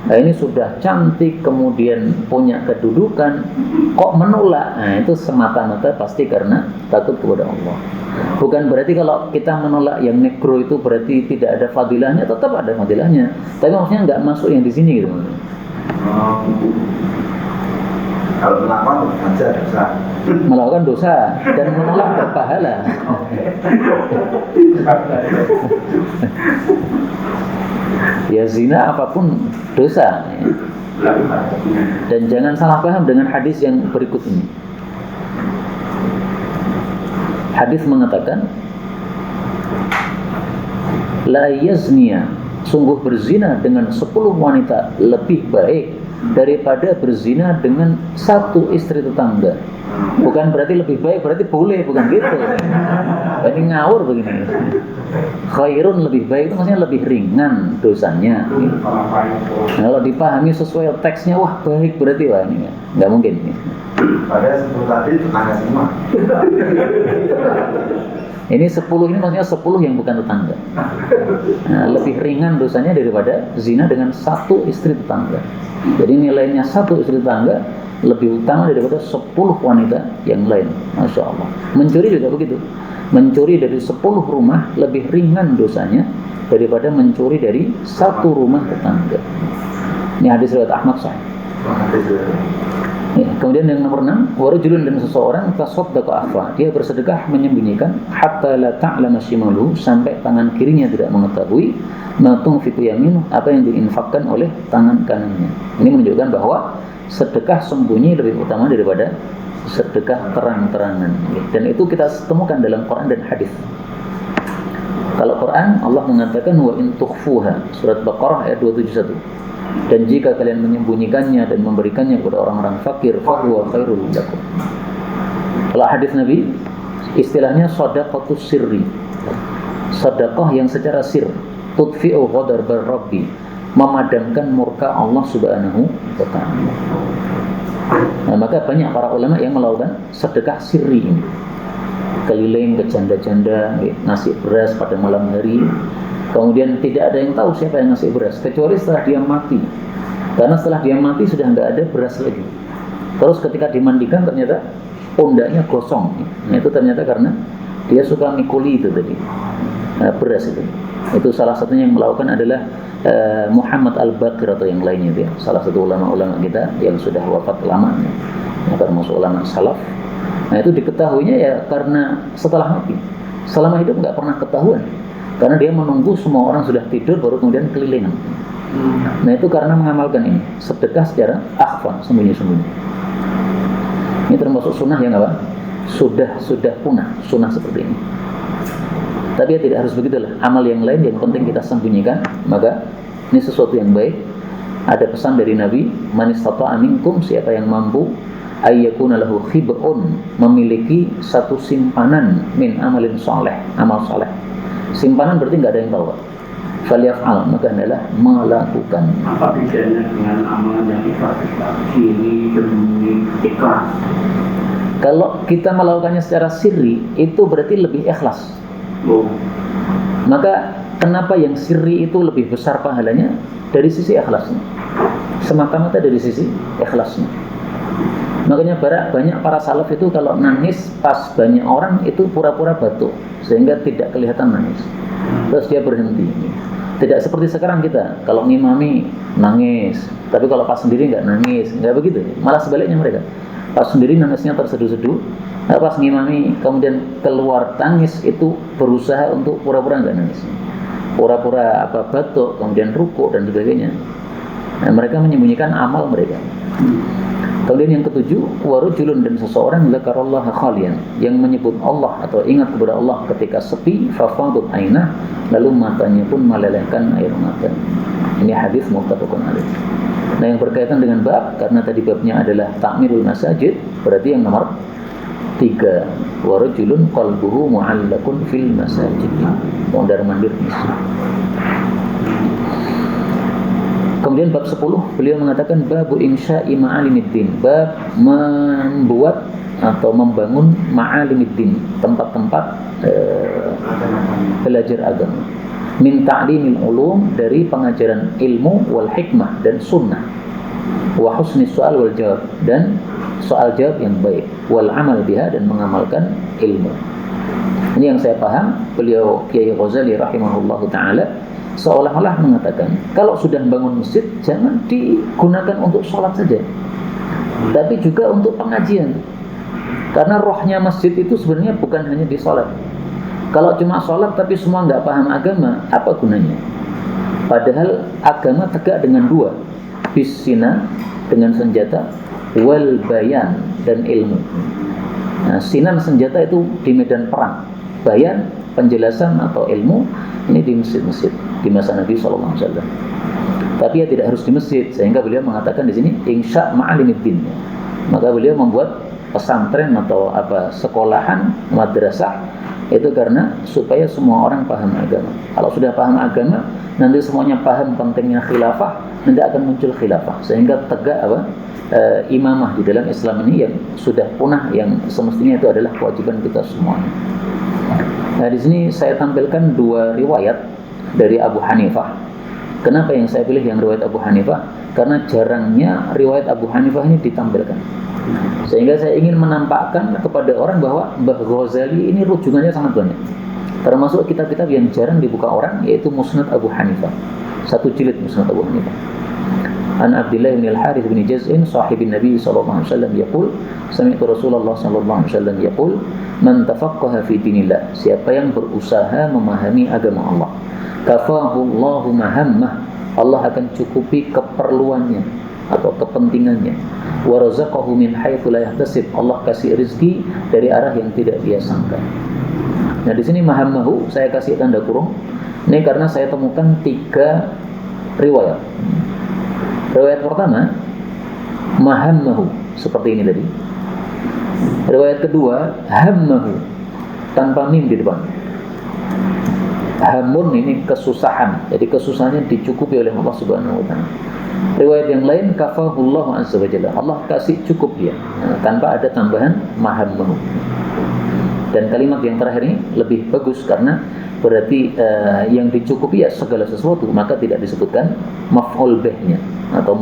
Nah, ini sudah cantik, kemudian punya kedudukan, kok menolak? Nah, itu semata-mata pasti karena takut kepada Allah. Bukan berarti kalau kita menolak yang negro itu berarti tidak ada fadilahnya, tetap ada fadilahnya. Tapi maksudnya nggak masuk yang di sini gitu. Kalau melakukan saja dosa. Melakukan dosa dan menolak berpahala. Ya zina apapun dosa. Dan jangan salah paham dengan hadis yang berikut ini. Hadis mengatakan, la yazniya, sungguh berzina dengan 10 wanita lebih baik daripada berzina dengan 1 istri tetangga. Bukan berarti lebih baik, berarti boleh, bukan gitu. Ini ngawur begini. Khairun lebih baik itu maksudnya lebih ringan dosanya. Kalau dipahami sesuai teksnya, wah baik berarti, wah ini nggak mungkin. Padahal sebelum tadi tetangga semua. Ini 10 ini maksudnya 10 yang bukan tetangga. Nah, lebih ringan dosanya daripada zina dengan 1 istri tetangga. Jadi nilainya 1 istri tetangga lebih utama daripada 10 wanita yang lain. Masya Allah. Mencuri juga begitu. Mencuri dari 10 rumah lebih ringan dosanya daripada mencuri dari 1 rumah tetangga. Ini hadis riwayat Ahmad Sahih. Ya, kemudian yang nomor 6, warajulun, dan seseorang tasaddaqa akhfa, dia bersedekah menyembunyikan, hatta la ta'lama shimaluhu, sampai tangan kirinya tidak mengetahui ma tunfiqu yaminu, apa yang diinfakkan oleh tangan kanannya. Ini menunjukkan bahwa sedekah sembunyi lebih utama daripada sedekah terang-terangan. Dan itu kita temukan dalam Quran dan hadis. Kalau Quran, Allah mengatakan wa in tukhfuha, surat Baqarah ayat 271. Dan jika kalian menyembunyikannya dan memberikannya kepada orang-orang fakir, fahuwa khairul lakum. Kalau hadis Nabi, istilahnya shadaqatus sirri, sedekah yang secara sir, tudfi'u ghadar rabbi, memadamkan murka Allah Subhanahu wa ta'ala. Nah, maka banyak para ulama yang melakukan sedekah sirri ini, keliling ke janda-janda, ngasih beras pada malam hari. Kemudian tidak ada yang tahu siapa yang ngasih beras, kecuali setelah dia mati. Karena setelah dia mati sudah tidak ada beras lagi. Terus ketika dimandikan ternyata pundaknya gosong. Nah, itu ternyata karena dia suka mikuli itu tadi, beras itu. Itu salah satunya yang melakukan adalah Muhammad Al-Baqir atau yang lainnya dia. Salah satu ulama-ulama kita yang sudah wafat lama, termasuk ulama salaf. Nah, itu diketahuinya ya karena setelah mati. Selama hidup nggak pernah ketahuan. Karena dia menunggu semua orang sudah tidur baru kemudian keliling. Nah, itu karena mengamalkan ini, sedekah secara akhfa, sembunyi-sembunyi. Ini termasuk sunnah yang apa? Sudah punah sunnah seperti ini. Tapi ya tidak harus begitulah. Amal yang lain yang penting kita sembunyikan, maka ini sesuatu yang baik. Ada pesan dari Nabi, man istata'a minkum, siapa yang mampu ayyakuna lahu khib'un, memiliki satu simpanan min amalin saleh, amal saleh. Simpanan berarti nggak ada yang tahu, Pak. Falyaf'al, maka adalah melakukan. Apa bedanya dengan amalan yang ikhlas? Siri, sembunyi, ikhlas. Kalau kita melakukannya secara sirri, itu berarti lebih ikhlas. Maka kenapa yang sirri itu lebih besar pahalanya? Dari sisi ikhlasnya, semata-mata dari sisi ikhlasnya. Makanya banyak para salaf itu kalau nangis pas banyak orang itu pura-pura batuk sehingga tidak kelihatan nangis. Terus dia berhenti. Tidak seperti sekarang kita, kalau ngimami nangis, tapi kalau pas sendiri nggak nangis, nggak begitu. Malah sebaliknya mereka. Pas sendiri nangisnya terseduh-seduh, pas ngimami kemudian keluar tangis itu berusaha untuk pura-pura nggak nangis. Pura-pura batuk, kemudian rukuk dan sebagainya. Nah, mereka menyembunyikan amal mereka. Kemudian yang ketujuh, warujulun, dan seseorang zakarallaha khalian, yang menyebut Allah atau ingat kepada Allah ketika sepi, fafadat ainah, lalu matanya pun melelehkan air mata. Ini hadis muttafaqun alaih. Nah, yang berkaitan dengan bab, karena tadi babnya adalah ta'mirul masajid, berarti yang nomor 3, warujulun qalbuhu mu'allaqun fil masajid, mondar-mandir masjid. Kemudian Kemudian bab 10 beliau mengatakan babu insya'i ma'alimiddin, bab membuat atau membangun ma'alimiddin, tempat-tempat belajar agama. Min ta'limil ulum, dari pengajaran ilmu wal hikmah dan sunnah. Wa husni soal wal jawab, dan soal jawab yang baik. Wal amal biha, dan mengamalkan ilmu. Ini yang saya paham, beliau Kiai Ghazali rahimahullahu ta'ala seolah-olah mengatakan kalau sudah bangun masjid jangan digunakan untuk sholat saja, tapi juga untuk pengajian, karena rohnya masjid itu sebenarnya bukan hanya di sholat. Kalau cuma sholat tapi semua nggak paham agama, apa gunanya? Padahal agama tegak dengan dua, bisina dengan senjata, wal bayan dan ilmu. Nah, sinan senjata itu di medan perang, bayan penjelasan atau ilmu ini di masjid-masjid di masa Nabi SAW. Tapi ya tidak harus di masjid, sehingga beliau mengatakan di sini insya ma'alimiddin. Maka beliau membuat pesantren atau sekolahan madrasah itu karena supaya semua orang paham agama. Kalau sudah paham agama, nanti semuanya paham pentingnya khilafah, nanti akan muncul khilafah, sehingga tegak imamah di dalam Islam ini yang sudah punah, yang semestinya itu adalah kewajiban kita semuanya. Nah, di sini saya tampilkan dua riwayat dari Abu Hanifah. Kenapa yang saya pilih yang riwayat Abu Hanifah? Karena jarangnya riwayat Abu Hanifah ini ditampilkan. Sehingga saya ingin menampakkan kepada orang bahwa Mbah Ghazali ini rujukannya sangat banyak. Termasuk kitab-kitab yang jarang dibuka orang, yaitu Musnad Abu Hanifah. 1 jilid Musnad Abu Hanifah. An Abdullah bin Al-Harith bin Jaz'in sahibin Nabi sallallahu alaihi wasallam yaqul sami'tu Rasulullah sallallahu alaihi wasallam yaqul man tafaqqaha fi dinillah, siapa yang berusaha memahami agama Allah, kafahu Allahu mahammah, Allah akan cukupi keperluannya atau kepentingannya. Wa razaqahu min haitsu la yahtasib, Allah kasih rezeki dari arah yang tidak dia sangka. Nah, di sini mahammahu saya kasih tanda kurung. Ini karena saya temukan 3 riwayat. Riwayat pertama mahammahu seperti ini tadi. Riwayat kedua hammahu tanpa mim di depan. Hamun ini kesusahan, jadi kesusahannya dicukupi oleh Allah Subhanahu wa taala. Riwayat yang lain kafahullahu azza wa jalla, Allah kasih cukup dia, tanpa ada tambahan mahammahu. Dan kalimat yang terakhir ini lebih bagus karena berarti yang dicukupi ya segala sesuatu, maka tidak disebutkan maf'ul bihnya atau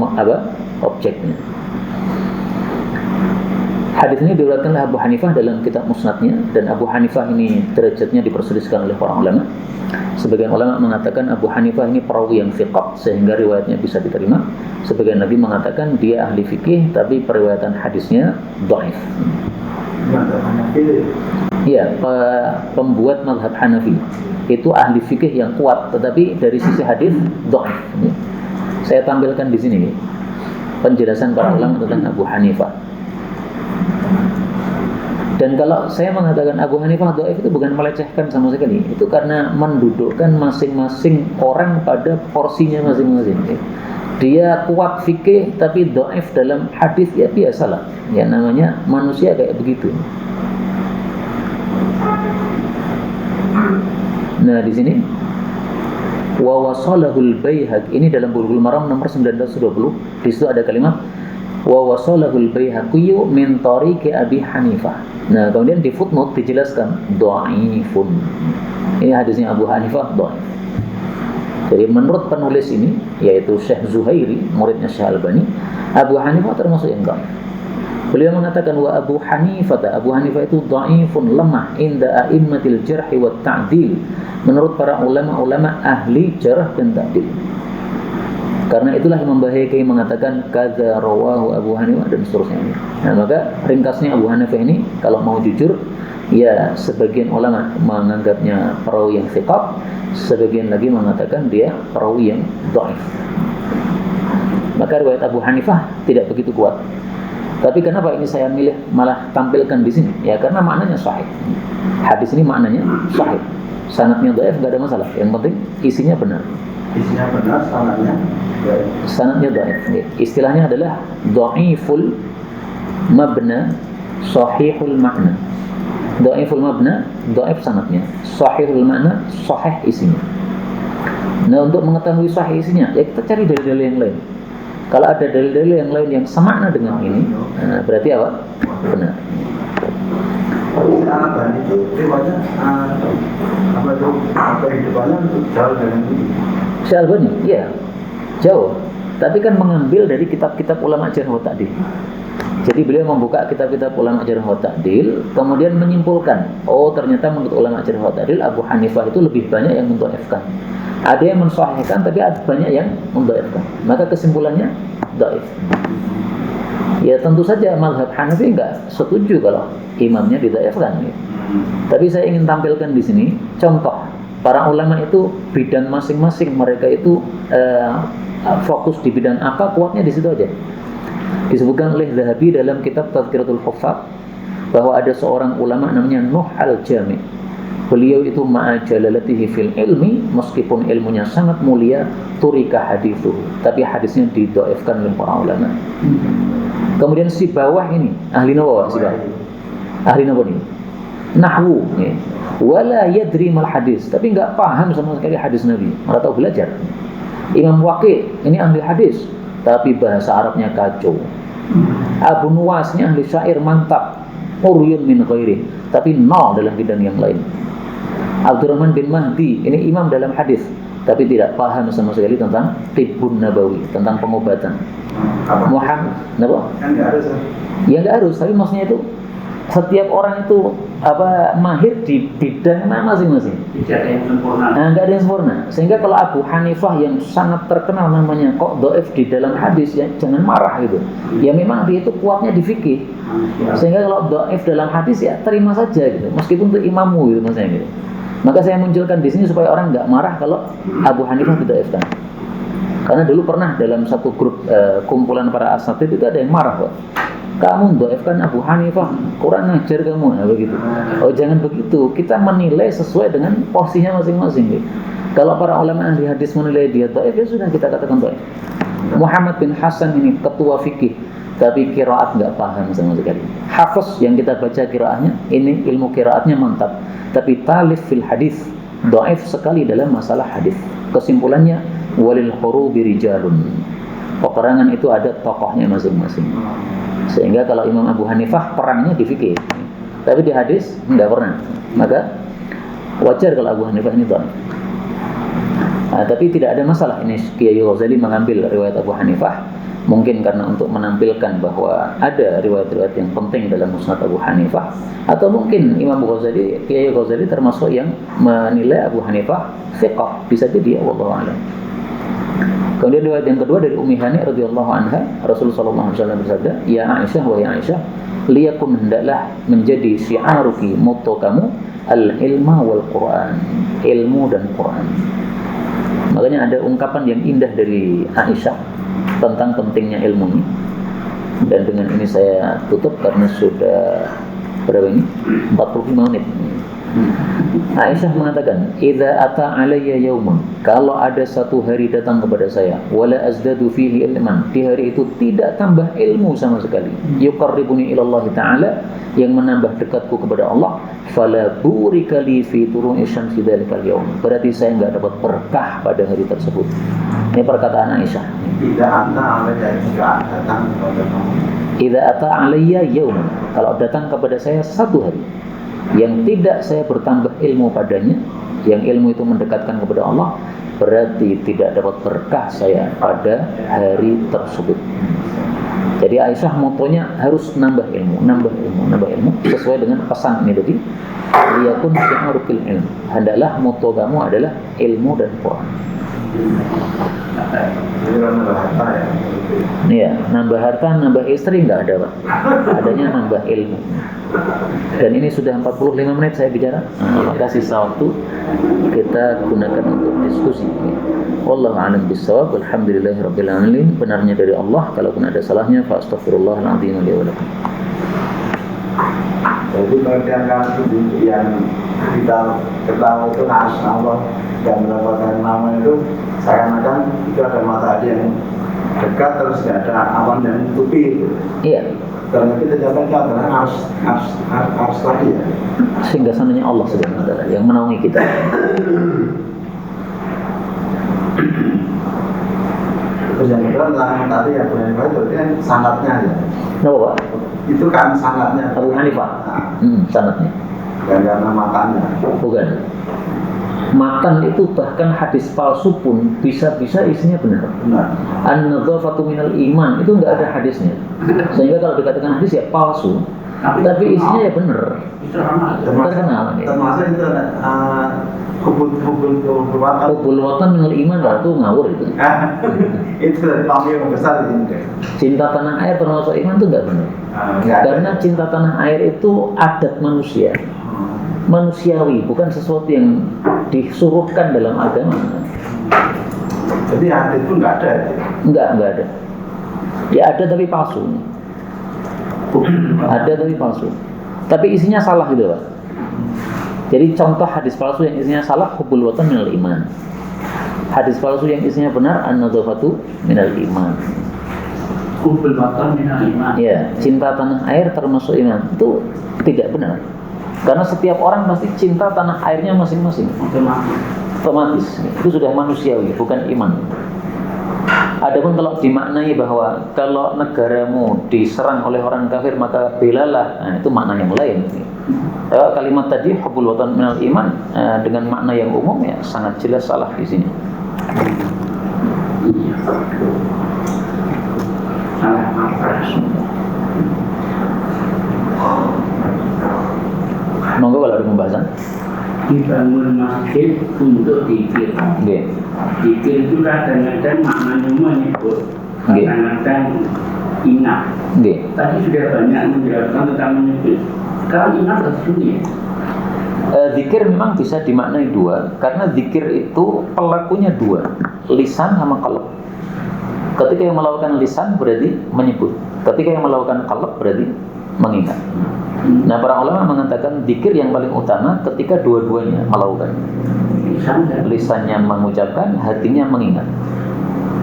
objeknya. Hadis ini diriwayatkan oleh Abu Hanifah dalam kitab Musnadnya, dan Abu Hanifah ini derajatnya diperselisihkan oleh para ulama. Sebagian ulama mengatakan Abu Hanifah ini perawi yang thiqah sehingga riwayatnya bisa diterima. Sebagian lagi mengatakan dia ahli fikih tapi periwayatan hadisnya dhaif. Iya, pembuat mazhab Hanafi itu ahli fikih yang kuat, tetapi dari sisi hadis dhaif. Saya tampilkan di sini penjelasan para ulama tentang Abu Hanifah. Dan kalau saya mengatakan Abu Hanifah dhaif itu bukan melecehkan sama sekali, itu karena mendudukkan masing-masing orang pada porsinya masing-masing. Dia kuat fikih tapi dhaif dalam hadis, ya biasalah. Ya namanya manusia kayak begitu. Nah, di sini wa wasalahul Baihaqi, ini dalam Bulughul Maram nomor 1920, di situ ada kalimat wa wasalahul Baihaqi min tariqi Abi Hanifah. Nah, kemudian di footnote dijelaskan dhaifun. Ini hadisnya Abu Hanifah dhaif. Jadi menurut penulis ini, yaitu Syekh Zuhairi, muridnya Syekh Albani, Abu Hanifah termasuk yang dhaif. Beliau mengatakan wa Abu Hanifah itu dhaifun, lemah inda a'immatil jarh wa ta'dil, menurut para ulama-ulama ahli jarh dan ta'dil. Karena itulah yang membahayakan mengatakan kadza rawahu Abu Hanifah dan seterusnya. Nah, maka ringkasnya Abu Hanifah ini kalau mau jujur, ya sebagian ulama menganggapnya perawi yang thiqah, sebagian lagi mengatakan dia perawi yang dhaif. Maka riwayat Abu Hanifah tidak begitu kuat. Tapi kenapa ini saya milih malah tampilkan di sini? Ya karena maknanya sahih. Hadis ini maknanya sahih. Sanadnya dhaif enggak ada masalah. Yang penting isinya benar. Isinya benar, sanadnya dhaif. Sanadnya dhaif. Istilahnya adalah dhaiful mabna, sahihul makna. Dhaiful mabna, dhaif sanadnya. Sahihul makna, sahih isinya. Nah, untuk mengetahui sahih isinya, ya kita cari dalil-dalil yang lain. Kalau ada dalil-dalil yang lain yang semakna dengan ini, berarti apa? Benar. Dan itu riwayatnya kehidupannya jauh dengan ini. Syalbani, iya, jauh. Tapi kan mengambil dari kitab-kitab ulama jarh wa ta'dil. Jadi beliau membuka kitab-kitab ulama jarh wa ta'dil, kemudian menyimpulkan, oh ternyata menurut ulama jarh wa ta'dil Abu Hanifah itu lebih banyak yang mendhaifkan. Ada yang mensahihkan, tapi ada banyak yang mendhaifkan. Maka kesimpulannya dhaif. Ya tentu saja mazhab Hanafi enggak setuju kalau imamnya didhaifkan. Ya. Tapi saya ingin tampilkan di sini contoh para ulama itu bidang masing-masing, mereka itu fokus di bidang apa, kuatnya di situ aja. Disebutkan oleh Zahabi dalam kitab Tazkiratul Huffaz bahwa ada seorang ulama namanya Nuh Al-Jami. Beliau itu ma'a jalalatihi fil ilmi, meskipun ilmunya sangat mulia, turika hadithu, tapi hadisnya didhaifkan oleh para ulama. Kemudian si bawah ini ahli nawawi, si bawah ahli nawawi nahwu, ya. Wala yadri mal hadis, tapi enggak paham sama sekali hadis Nabi, enggak tahu belajar. Imam Waqi ini ahli hadis, tapi bahasa Arabnya kacau. Abu Nuwas ini ahli syair mantap, uryun min ghairi, tapi nol dalam bidang yang lain. Abdurrahman bin Mahdi ini imam dalam hadis, tapi tidak paham sama sekali tentang tibbun nabawi, tentang pengobatan. Muhammad, kenapa? Kan nggak harus. Ya nggak harus, tapi maksudnya itu setiap orang itu mahir di bidang masing-masing. Tidak ada yang sempurna. Nah, nggak ada yang sempurna. Sehingga kalau Abu Hanifah yang sangat terkenal namanya kok dhaif di dalam hadis, ya jangan marah gitu. Ya memang dia itu kuatnya di fikih. Sehingga kalau dhaif dalam hadis ya terima saja gitu. Meskipun itu imammu gitu maksudnya gitu. Maka saya munculkan di sini supaya orang nggak marah kalau Abu Hanifah didhaifkan. Karena dulu pernah dalam satu grup kumpulan para asatid itu ada yang marah, Pak. Kamu dhaifkan Abu Hanifah, kurang ajar kamu, nah, begitu. Oh jangan begitu, kita menilai sesuai dengan posisinya masing-masing. Gitu. Kalau para ulama ahli hadis menilai dia dhaif, ya sudah kita katakan dhaif. Muhammad bin Hasan ini ketua fikih, tapi qiraat nggak paham sama sekali. Hafiz yang kita baca qiraatnya, ini ilmu qiraatnya mantap, tapi talif fil hadis, dhaif sekali dalam masalah hadis. Kesimpulannya walil hurubi rijalun. Peperangan itu ada tokohnya masing-masing. Sehingga kalau Imam Abu Hanifah perangnya di fikih, tapi di hadis enggak pernah. Maka wajar kalau Abu Hanifah ini dhaif. Tapi tidak ada masalah ini Kiai Ghazali mengambil riwayat Abu Hanifah, mungkin karena untuk menampilkan bahwa ada riwayat-riwayat yang penting dalam Musnad Abu Hanifah, atau mungkin Imam Ghazali, Kiai Ghazali termasuk yang menilai Abu Hanifah thiqah, bisa jadi, wallahu a'lam. Kemudian riwayat yang kedua dari Ummi Hani radhiyallahu anha, Rasulullah sallallahu alaihi wasallam bersabda, "Ya Aisyah, wahai Aisyah, liyakun hendaklah menjadi syi'aruki, motto kamu, al-ilma wal Qur'an, ilmu dan Quran." Makanya ada ungkapan yang indah dari Aisyah tentang pentingnya ilmu ini. Dan dengan ini saya tutup karena sudah berapa ini? 45 menit. Aisyah mengatakan, "Idza ata alayya yaumun," kalau ada satu hari datang kepada saya, wala azdadu fihi ilman, di hari itu tidak tambah ilmu sama sekali, yuqarribuni ila Allah taala, yang menambah dekatku kepada Allah, fala burika li fi turu'i syamsi dzalikal yaum, berarti saya enggak dapat berkah pada hari tersebut. Ini perkataan Aisyah. Tidak ata alayya jika datang kepada kamu. Idza ata alayya yaumun, kalau datang kepada saya satu hari yang tidak saya bertambah ilmu padanya, yang ilmu itu mendekatkan kepada Allah, berarti tidak dapat berkah saya pada hari tersebut. Jadi Aisyah motonya harus nambah ilmu sesuai dengan pesan ini tadi. Liyakun syi'arukil ilm, hendaklah moto kamu adalah ilmu dan Quran. Iya, nambah harta, nambah istri enggak ada, Pak. Adanya nambah ilmu. Dan ini sudah 45 menit saya bicara. Maka sisa waktu kita gunakan untuk diskusi. Wallahu a'lam bishawab. Alhamdulillahirabbil alamin. Benarnya dari Allah, kalaupun ada salahnya fa astaghfirullahaladzim li wa lakum. Jadi pengertian kasus yang kita ketahui itu khas Allah dan mendapatkan nama itu seakan-akan itu ada matahari yang dekat terus tidak ada awan yang menutupi. Iya. Dan kita jawabannya adalah harus tadi ya. Sehingga sananya Allah Subhanahu wa taala yang menaungi kita. Terus yang kedua tentang tadi yang punya itu berarti kan sanadnya aja. Kenapa Pak? Itu kan sanadnya. Abu Hanifah. Sanadnya. Bukan karena matanya. Bukan. Matan itu bahkan hadis palsu pun bisa-bisa isinya benar. Benar. An-nadhafatu minal iman itu enggak ada hadisnya. Sehingga kalau dikatakan hadis ya palsu. Tapi isinya ya benar. Terkenal. Termasuk itu hubul watan. Hubul watan minal iman lah itu ngawur itu. Itu dari pamir yang besar ini. Cinta tanah air termasuk iman itu enggak benar. Karena cinta tanah air itu adat manusia. Manusiawi, bukan sesuatu yang disuruhkan dalam agama. Jadi hadis itu enggak ada. Enggak ada. Ya ada tapi palsu. Ada tapi palsu. Tapi isinya salah gitu Pak. Jadi contoh hadis palsu yang isinya salah, hubul watan minal iman. Hadis palsu yang isinya benar, an-nadhafatu minal iman. Hubul watan minal iman. Ya, cinta tanah air termasuk iman. Itu tidak benar. Karena setiap orang pasti cinta tanah airnya masing-masing. Otomatis. Itu sudah manusiawi, bukan iman. Adapun kalau dimaknai bahwa kalau negaramu diserang oleh orang kafir maka belalah, nah, itu makna yang lain. Kalimat tadi hubul watan minal iman dengan makna yang umum ya sangat jelas salah di sini. Salah makna. Monggo kalau ada pembahasan. Dibangun masjid untuk zikir. Nggih. Zikir itu kadang-kadang maknanya menyebut, Nggih. kadang-kadang ingat. Nggih. Tadi sudah banyak menjelaskan tentang menyebut. Kalau ingat harus sunyi. Zikir memang bisa dimaknai dua, karena zikir itu pelakunya dua, lisan sama qalb. Ketika yang melakukan lisan berarti menyebut, ketika yang melakukan qalb berarti mengingat. Nah, para ulama mengatakan zikir yang paling utama ketika dua-duanya melakukan. Lisannya mengucapkan, hatinya mengingat.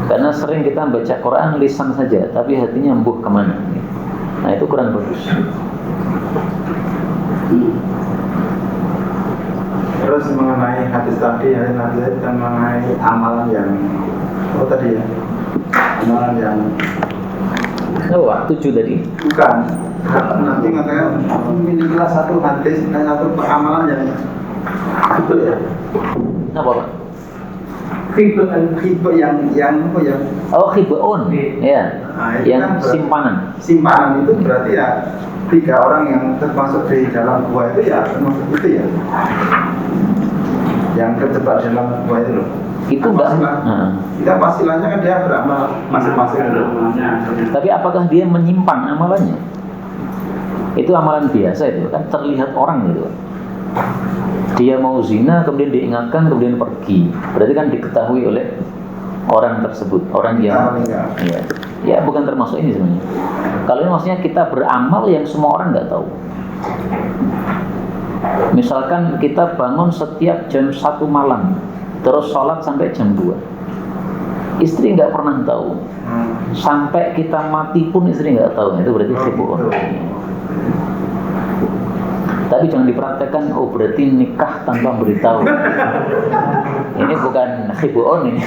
Karena sering kita baca Quran lisan saja, tapi hatinya embuh kemana. Nah, itu kurang bagus. Terus mengenai hadis tadi ya, nanti kita mengenai amalan yang tadi ya, amalan yang Wah, 7 tadi. bukan. Nanti mengatakan inilah satu hadis dan satu amalan yang itu ya. Apa Pak? Khiba yang apa ya? Oh, khibaun. Ya. Nah, itu Yang kan simpanan. Simpanan itu berarti ya 3 orang yang termasuk di dalam gua itu ya termasuk itu ya. Yang terjebak dalam gua itu loh. Itu enggak. Kita pastilannya kan dia beramal masing-masing itu. Tapi apakah dia menyimpan amalannya? Itu amalan biasa itu kan terlihat orang gitu. Dia mau zina kemudian diingatkan kemudian pergi. Berarti kan diketahui oleh orang tersebut, orang yang ya bukan termasuk ini sebenarnya. Kalau ini maksudnya kita beramal yang semua orang nggak tahu. Misalkan kita bangun setiap jam 1 malam, terus sholat sampai jam 2. Istri nggak pernah tahu. Sampai kita mati pun istri nggak tahu. Itu berarti khibuun. Tapi jangan dipraktekkan, oh berarti nikah tanpa beritahu. Ini bukan khibuun ini.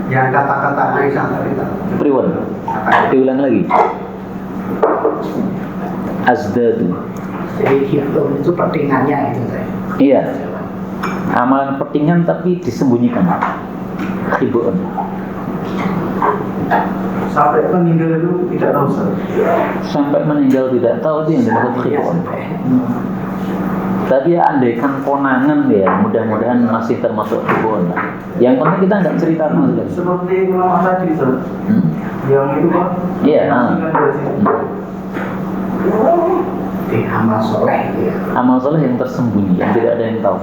Yang kata-kata Aisyah tadi. Priwon. Diulang lagi. Azdadu. Jadi khibuun itu petingannya itu saya. Iya. Amalan petingan tapi disembunyikan. Khibuun. Sampai meninggal itu tidak tahu sir. Sampai meninggal tidak tahu itu yang dimaksud khibuun. Tapi ya andaikan konangan ya, mudah-mudahan masih termasuk khibuun. Yang penting kita nggak cerita sama sekali. Seperti ulama tadi sir. Yang itu kan? Iya. Amal soleh ya. Amal soleh yang tersembunyi, yang tidak ada yang tahu.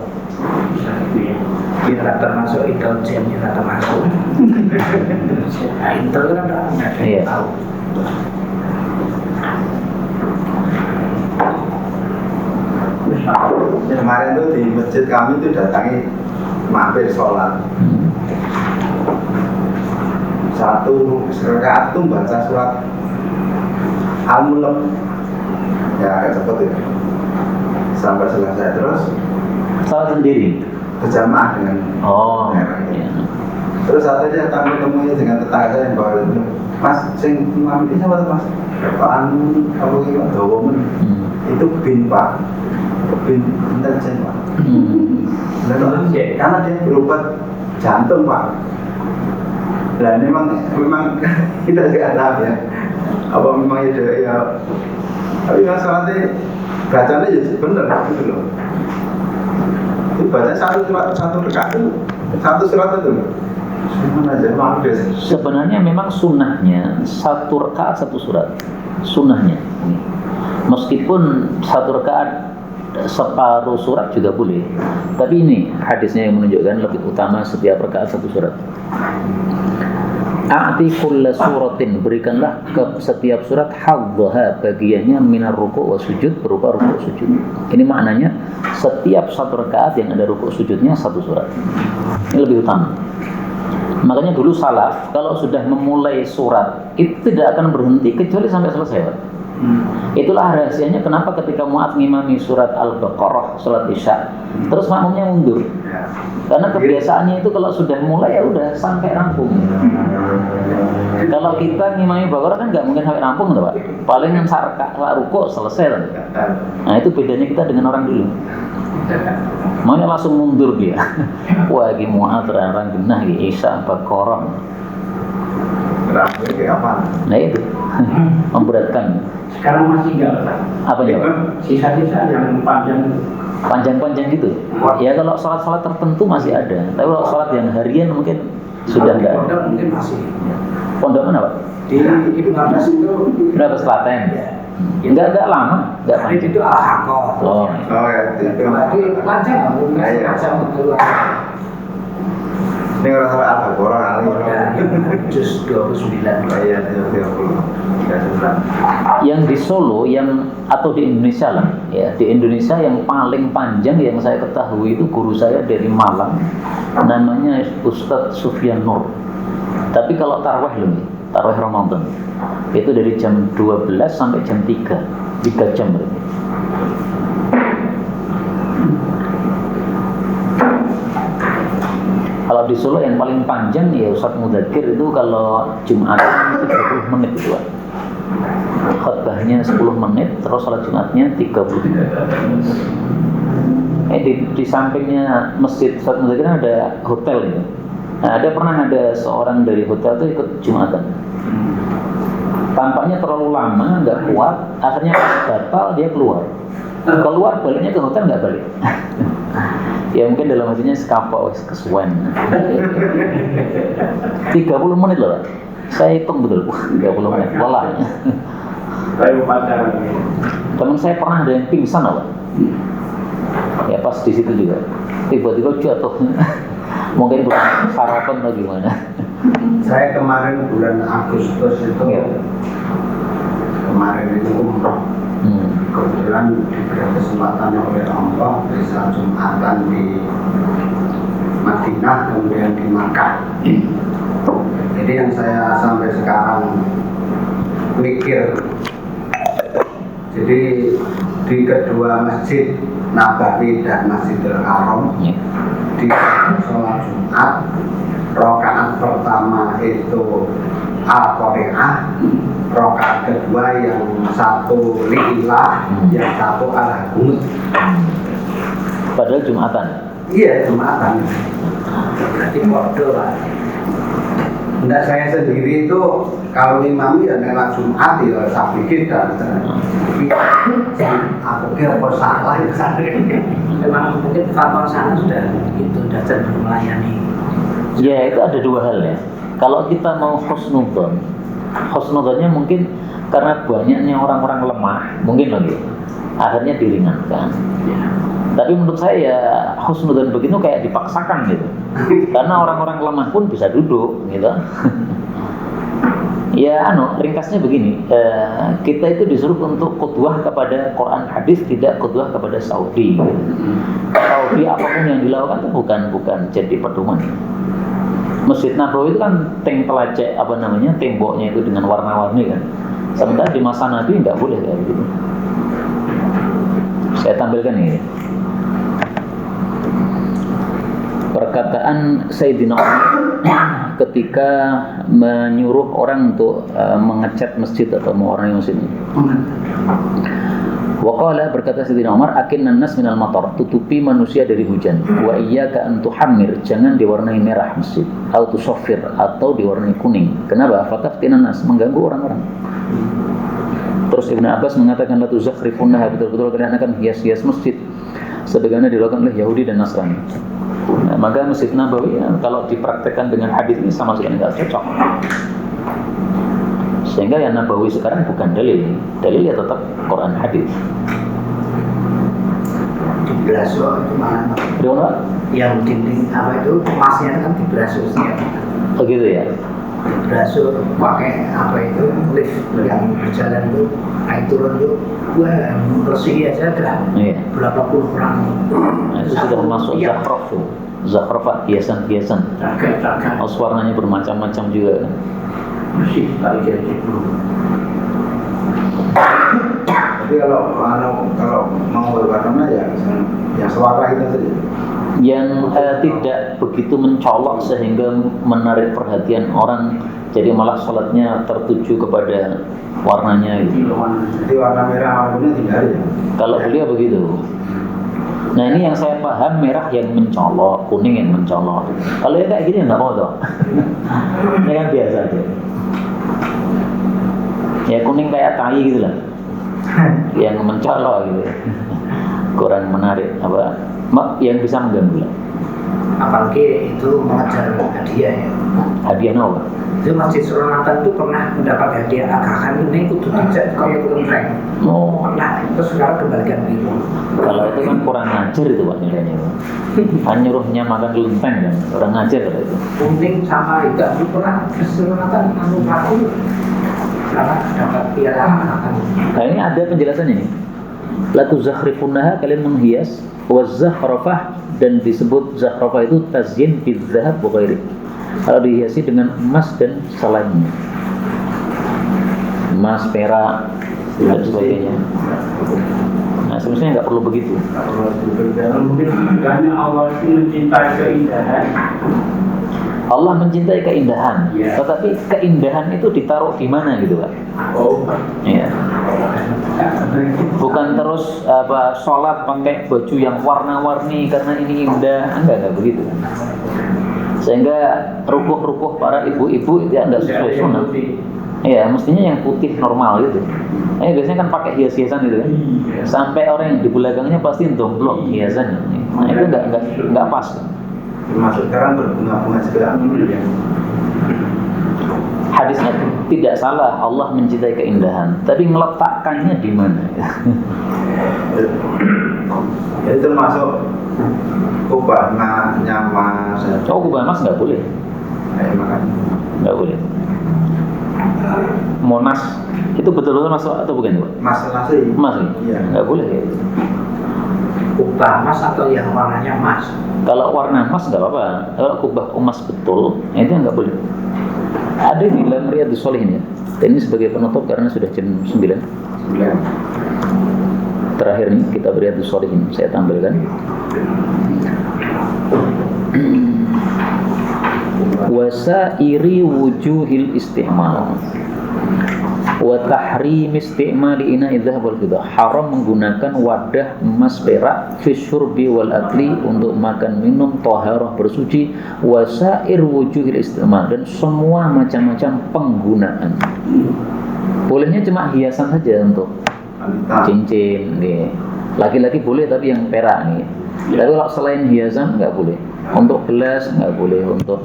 Tidak termasuk intelijen, tidak termasuk. Nah, intel kan nggak ada yang tahu. Kemarin tuh di masjid kami itu datangi mampir sholat. Satu rakaat tuh baca surat Al-Mulk. Ya agak cepet itu. Sampai selesai terus Salat sendiri. berjamaah dengan Oh. mereka. Iya. Terus saat dia akan ketemunya dengan tetangga saya yang baru itu, Mas, sing imam ini siapa tuh Mas? Pak Anu, kamu ini Pak Dawomen. Itu bin Pak, bin intelijen Pak. Karena dia berobat jantung Pak. Nah memang kita nggak tahu ya, apa memang ya, tapi masalahnya bacanya ya benar gitu loh. Itu baca satu rakaat itu, satu surat itu loh. Sebenarnya memang sunnahnya satu rakaat satu surat, sunnahnya. Meskipun satu rakaat separuh surat juga boleh, tapi ini hadisnya yang menunjukkan lebih utama setiap rakaat satu surat. A'ti kulla suratin, berikanlah ke setiap surat hadzaha, bagiannya minar ruku' wa sujud, berupa ruku' sujud. Ini maknanya setiap satu rakaat yang ada ruku' sujudnya satu surat. Ini lebih utama. Makanya dulu salaf kalau sudah memulai surat itu tidak akan berhenti kecuali sampai selesai. Itulah rahasianya kenapa ketika Mu'adz ngimami surat Al-Baqarah salat Isya, terus makmumnya mundur. Karena kebiasaannya itu kalau sudah mulai ya udah sampai rampung. Kalau kita ngimami Baqarah kan nggak mungkin sampai rampung, Pak. Paling yang rukuk selesai. Nah, itu bedanya kita dengan orang dulu. Makanya langsung mundur dia. Wah, ini Mu'adz orang genah di Isya Baqarah. Rampung kayak apa? Nah itu memberatkan. Sekarang masih enggak Pak? Apa ya? Sisa-sisa yang Panjang-panjang gitu. Ya kalau sholat-sholat tertentu masih ada. Tapi kalau sholat yang harian mungkin sudah enggak. Pondok mungkin masih. Pondok mana Pak? Di Ibnu Abbas itu. Ibnu Abbas Klaten. Enggak lama, enggak panjang. Itu Al-Haqqah. Oh ya, itu Jadi panjang, panjang betul. Ini orang sampai Al-Baqarah kali. Juz 29. Iya, 30. Yang di Solo atau di Indonesia lah, ya di Indonesia yang paling panjang yang saya ketahui itu guru saya dari Malang, namanya Ustadz Sufyan Nur. Tapi kalau tarawih Ramadan itu dari jam 12 sampai jam 3 jam berarti. Kalau di Solo yang paling panjang ya Ustadz Mudakir itu kalau Jumat 30 menit itu Pak. Khutbahnya 10 menit, terus salat Jumatnya 30 menit. Di sampingnya Masjid Ustadz Mudakir ada hotel itu. Nah, ada seorang dari hotel itu ikut Jumatan. Tampaknya terlalu lama, nggak kuat, akhirnya batal, dia keluar baliknya ke hotel nggak balik. Ya mungkin dalam hatinya sekapok kesuwen. 30 menit loh Pak. Saya hitung betul 30 menit lelah. Teman saya pernah ada yang pingsan Pak. Ya pas di situ juga tiba-tiba jatuh. Mungkin bukan sarapan atau gimana. Saya kemarin bulan Agustus itu kemarin itu umroh. Kebetulan diberi kesempatan oleh Allah bisa Jumatan di Madinah kemudian di Makkah. Jadi yang saya sampai sekarang mikir, jadi di kedua masjid Nabawi dan Masjidil Haram di sholat Jumat rakaat pertama itu Al-Qari'ah, rakaat kedua yang satu Lillah, yang satu Al-Qunut. Padahal Jumatan. Iya, Jumatan. Berarti bodoh Pak. Enggak, saya sendiri itu kalau imam ya nela Jumat ya saya pikir dan aku kira kok salah ya. Memang mungkin faktor sana sudah sudah cenderung melayani. Ya itu ada dua hal ya. Kalau kita mau husnudzonnya mungkin karena banyaknya orang-orang lemah, mungkin lagi akhirnya diringankan. Ya. Tapi menurut saya husnudzon begitu kayak dipaksakan gitu. Karena orang-orang lemah pun bisa duduk gitu. Ya ringkasnya begini, kita itu disuruh untuk qudwah kepada Quran hadis, tidak qudwah kepada Saudi. Saudi apapun yang dilakukan itu bukan jadi pedoman. Masjid Nabawi itu kan temboknya itu dengan warna-warni kan. Sementara di masa Nabi nggak boleh kayak gitu. Saya tampilkan ini. Perkataan Sayyidina Umar ketika menyuruh orang untuk mengecat masjid atau mewarnai masjid. Waqala, berkata Sayyidina Umar, akinnan nas minal matar, tutupi manusia dari hujan. Wa iyyaka an tuhammir, jangan diwarnai merah masjid, atau tusaffir, atau diwarnai kuning. Kenapa? Fataftinan nas, mengganggu orang-orang. Terus Ibnu Abbas mengatakan la tuzakhrifunnaha, betul-betul kalian akan hias-hias masjid sebagaimana dilakukan oleh Yahudi dan Nasrani. Nah, maka Masjid Nabawi kalau dipraktekkan dengan hadis ini sama sekali nggak cocok. Sehingga yang Nabawi sekarang bukan dalil ya tetap Quran hadis. Di Braso itu mana? Yang dinding apa itu emasnya kan di Braso sih. Begitu ya. Di Braso pakai apa itu lift yang berjalan itu naik turun itu, wah bersih aja dah. Iya. Berapa puluh orang. Nah, itu sudah masuk zakhraf tuh. Zakhraf, hiasan-hiasan. Jaga. Warnanya bermacam-macam juga. Bersih sekali jadi. Tapi kalau mau berwarna ya yang sewarna itu saja. Yang tidak begitu mencolok sehingga menarik perhatian orang, jadi malah sholatnya tertuju kepada warnanya gitu. Jadi warna merah warna kuning tidak ada. Kalau beliau begitu. Nah ini yang saya paham, merah yang mencolok, kuning yang mencolok. Kalau ya kayak gini nggak mau toh. Ini kan biasa aja. Ya kuning kayak tai gitu lah, yang mencolok gitu, kurang menarik apa, yang bisa mengganggu lah. Apalagi itu mengejar hadiah ya. Hadiah apa? Itu Masjid Suronatan itu pernah mendapat hadiah agakan ini kudu dijak kayak kelenteng. Oh, Pernah, terus sekarang kembalikan biru. kalau itu kan kurang ngajar itu Pak nilainya. Kan nyuruhnya makan kelenteng kan, kurang ngajar kalau itu. Kuning sama itu pernah Masjid Suronatan anu aku karena dapat piala agakan. Nah ini ada penjelasannya nih. La tuzakhrifunnaha, kalian menghias, wa zakhrafah, dan disebut zakhrafah itu tazyin bidzahab wa ghairi. Kalau dihiasi dengan emas dan selainnya, emas, perak dan sebagainya. Nah sebenarnya nggak perlu begitu. Mungkin karena Allah itu mencintai keindahan. Allah mencintai keindahan, Ya. tetapi keindahan itu ditaruh di mana gitu Pak? Oh, Ya. Bukan terus sholat pakai baju yang warna-warni karena ini indah, enggak begitu. Sehingga rukuh-rukuh para ibu-ibu itu enggak sesuai sunnah. Iya, mestinya yang putih normal gitu. Biasanya kan pakai hias-hiasan gitu kan. Sampai orang yang di belakangnya pasti domplong hiasannya. Nah, itu enggak pas. Termasuk sekarang berbunga-bunga segala. Hadisnya tidak salah, Allah mencintai keindahan, tapi meletakkannya di mana? Jadi termasuk kubahnya nyaman. Oh, kubah emas nggak boleh, nggak boleh. Monas itu betul-betul masuk atau bukan Pak? Mas nasi. Emas nih? Iya. Nggak boleh ya. Kubah emas atau yang warnanya emas. Kalau warna emas nggak apa-apa. Kalau kubah emas betul, itu nggak boleh. Ada di dalam Riyadhus Shalihin ya. Dan ini sebagai penutup karena sudah jam 9. Terakhir nih kita Riyadhus Shalihin saya tampilkan. Wasairi wujuhil isti'mal wa tahrim isti'mali ina'i dhahab wal fiddah. Haram menggunakan wadah emas perak fi syurbi wal akli, untuk makan minum, taharah bersuci, wasair wujuhil isti'mal, dan semua macam-macam penggunaan. Bolehnya cuma hiasan saja untuk cincin nih. Laki-laki boleh tapi yang perak nih. Tapi kalau selain hiasan nggak boleh. Untuk gelas nggak boleh, untuk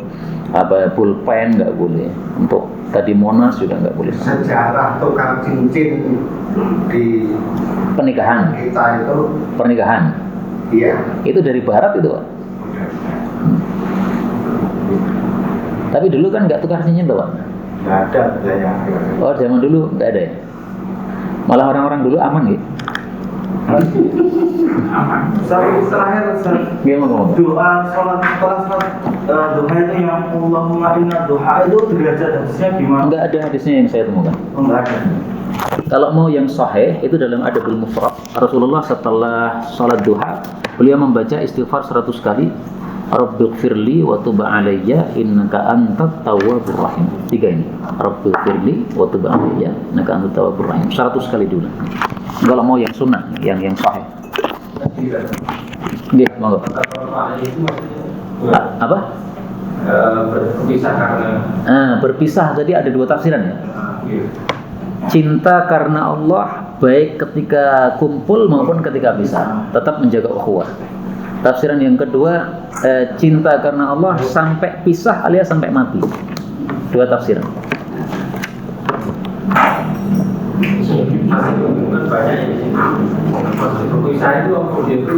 pulpen nggak boleh, untuk tadi Monas juga nggak boleh. Sejarah tukar cincin di Pernikahan kita itu, iya. itu dari barat itu Pak. Tapi dulu kan nggak tukar cincin tuh Pak. Nggak ada budaya. Oh zaman dulu nggak ada ya. Malah orang-orang dulu aman gitu. aman. Terakhir Gimana? doa sholat setelah sholat duha itu yang Allahumma inna duha itu derajat hadisnya gimana? Enggak ada hadisnya yang saya temukan. Enggak ada. Kalau mau yang sahih itu dalam Adabul Mufrad, Rasulullah setelah sholat duha beliau membaca istighfar 100 kali, Rabbighfirli wa tub 'alayya innaka antat tawwabur rahim. 3 ini. Rabbighfirli wa tub 'alayya innaka antat tawwabur rahim. 100 kali dulu. Kalau mau yang sunnah, yang sahih. Nggih, monggo. Apa? Berpisah karena berpisah. Jadi ada 2 tafsiran ya. Cinta karena Allah baik ketika kumpul maupun ketika pisah, tetap menjaga ukhuwah. Tafsiran yang kedua, cinta karena Allah sampai pisah alias sampai mati. 2 tafsiran. Kan banyak di sini. Maksud berpisah itu apa dia itu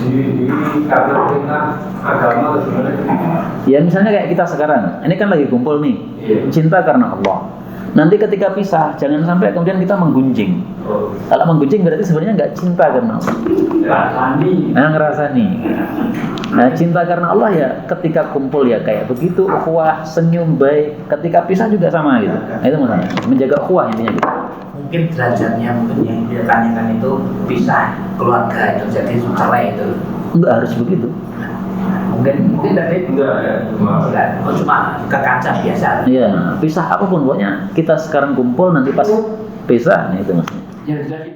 diri karena perintah agama atau gimana? Ya misalnya kayak kita sekarang, ini kan lagi kumpul nih, cinta karena Allah. Nanti ketika pisah, jangan sampai kemudian kita menggunjing. Kalau menggunjing berarti sebenarnya nggak cinta karena Allah. Ngerasani. Nah, cinta karena Allah ya ketika kumpul ya kayak begitu, ukhuwah, senyum baik. Ketika pisah juga sama gitu. Nah, itu maksudnya, menjaga ukhuwah intinya gitu. Mungkin derajatnya mungkin yang dia tanyakan itu pisah keluarga itu jadi cerai itu. Enggak harus begitu. Mungkin dari Enggak ya, cuma ke kaca biasa. Iya, pisah apapun pokoknya kita sekarang kumpul nanti pas pisah, nah itu maksudnya. Ya, jadi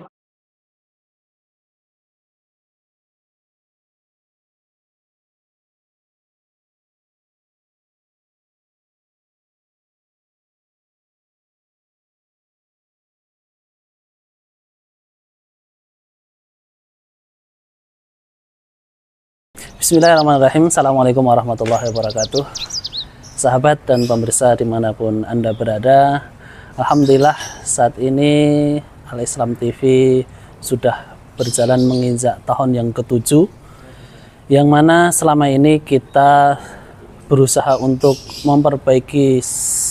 Bismillahirrahmanirrahim. Assalamualaikum warahmatullahi wabarakatuh. Sahabat dan pemirsa dimanapun Anda berada, alhamdulillah saat ini Al Islam TV sudah berjalan menginjak tahun yang ke-7, yang mana selama ini kita berusaha untuk memperbaiki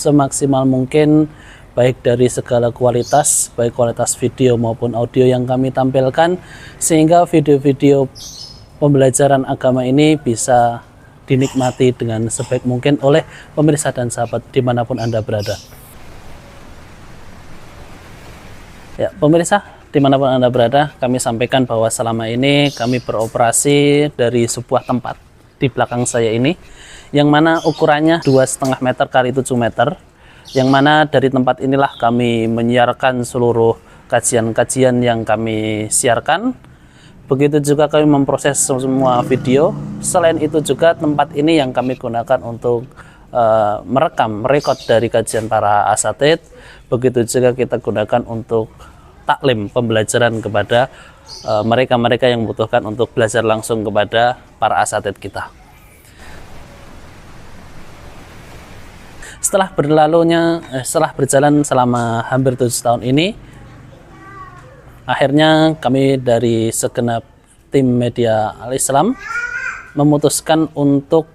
semaksimal mungkin baik dari segala kualitas, baik kualitas video maupun audio yang kami tampilkan, sehingga video-video pembelajaran agama ini bisa dinikmati dengan sebaik mungkin oleh pemirsa dan sahabat dimanapun Anda berada. Ya, pemirsa dimanapun Anda berada, kami sampaikan bahwa selama ini kami beroperasi dari sebuah tempat di belakang saya ini, yang mana ukurannya 2,5 meter kali 7 meter, yang mana dari tempat inilah kami menyiarkan seluruh kajian-kajian yang kami siarkan. Begitu juga kami memproses semua video. Selain itu juga tempat ini yang kami gunakan untuk merekod dari kajian para asatid. Begitu juga kita gunakan untuk taklim, pembelajaran kepada mereka-mereka yang membutuhkan untuk belajar langsung kepada para asatid kita. Setelah berjalan selama hampir 7 tahun ini, akhirnya kami dari segenap tim media Al-Islam memutuskan untuk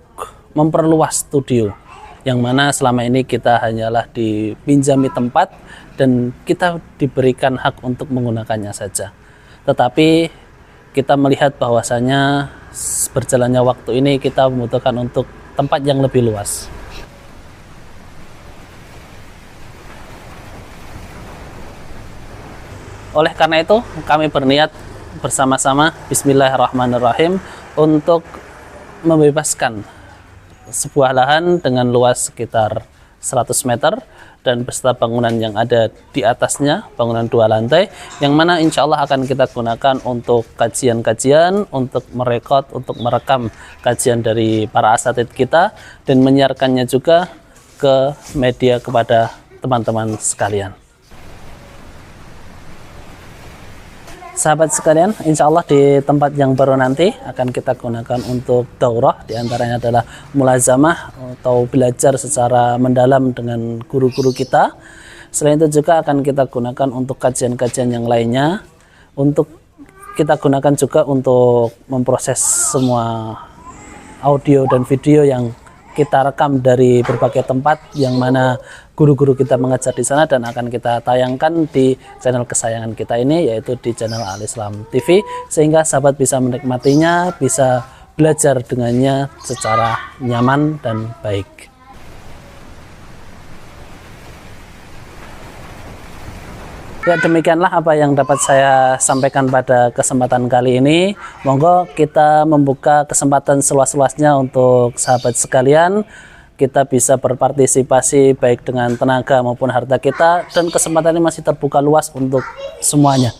memperluas studio, yang mana selama ini kita hanyalah dipinjami tempat dan kita diberikan hak untuk menggunakannya saja. Tetapi kita melihat bahwasanya berjalannya waktu ini kita membutuhkan untuk tempat yang lebih luas. Oleh karena itu, kami berniat bersama-sama bismillahirrahmanirrahim untuk membebaskan sebuah lahan dengan luas sekitar 100 meter dan beserta bangunan yang ada di atasnya, bangunan 2 lantai, yang mana insya Allah akan kita gunakan untuk kajian-kajian, untuk merekod, untuk merekam kajian dari para asatid kita dan menyiarkannya juga ke media kepada teman-teman sekalian. Sahabat sekalian, insya Allah di tempat yang baru nanti akan kita gunakan untuk daurah, diantaranya adalah mulazamah atau belajar secara mendalam dengan guru-guru kita. Selain itu juga akan kita gunakan untuk kajian-kajian yang lainnya, untuk kita gunakan juga untuk memproses semua audio dan video yang kita rekam dari berbagai tempat yang mana guru-guru kita mengajar di sana, dan akan kita tayangkan di channel kesayangan kita ini, yaitu di channel Al Islam TV, sehingga sahabat bisa menikmatinya, bisa belajar dengannya secara nyaman dan baik. Ya, demikianlah apa yang dapat saya sampaikan pada kesempatan kali ini. Monggo kita membuka kesempatan seluas-luasnya untuk sahabat sekalian. Kita bisa berpartisipasi baik dengan tenaga maupun harta kita, dan kesempatan ini masih terbuka luas untuk semuanya.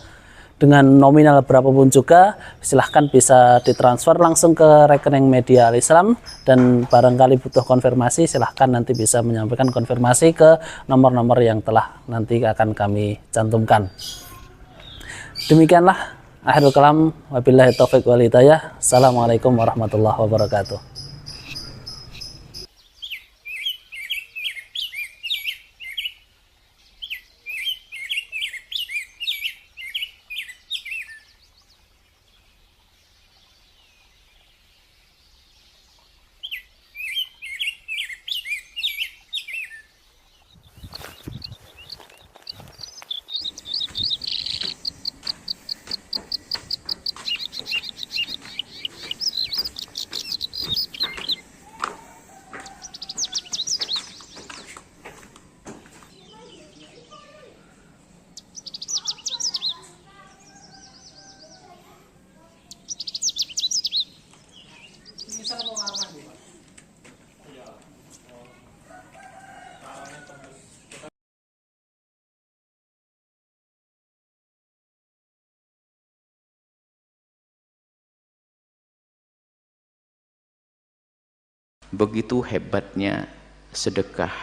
Dengan nominal berapapun juga, silahkan bisa ditransfer langsung ke rekening Media Al Islam, dan barangkali butuh konfirmasi, silahkan nanti bisa menyampaikan konfirmasi ke nomor-nomor yang telah nanti akan kami cantumkan. Demikianlah akhirul kalam, wabillahi taufiq wal hidayah. Assalamualaikum warahmatullahi wabarakatuh. Begitu hebatnya sedekah.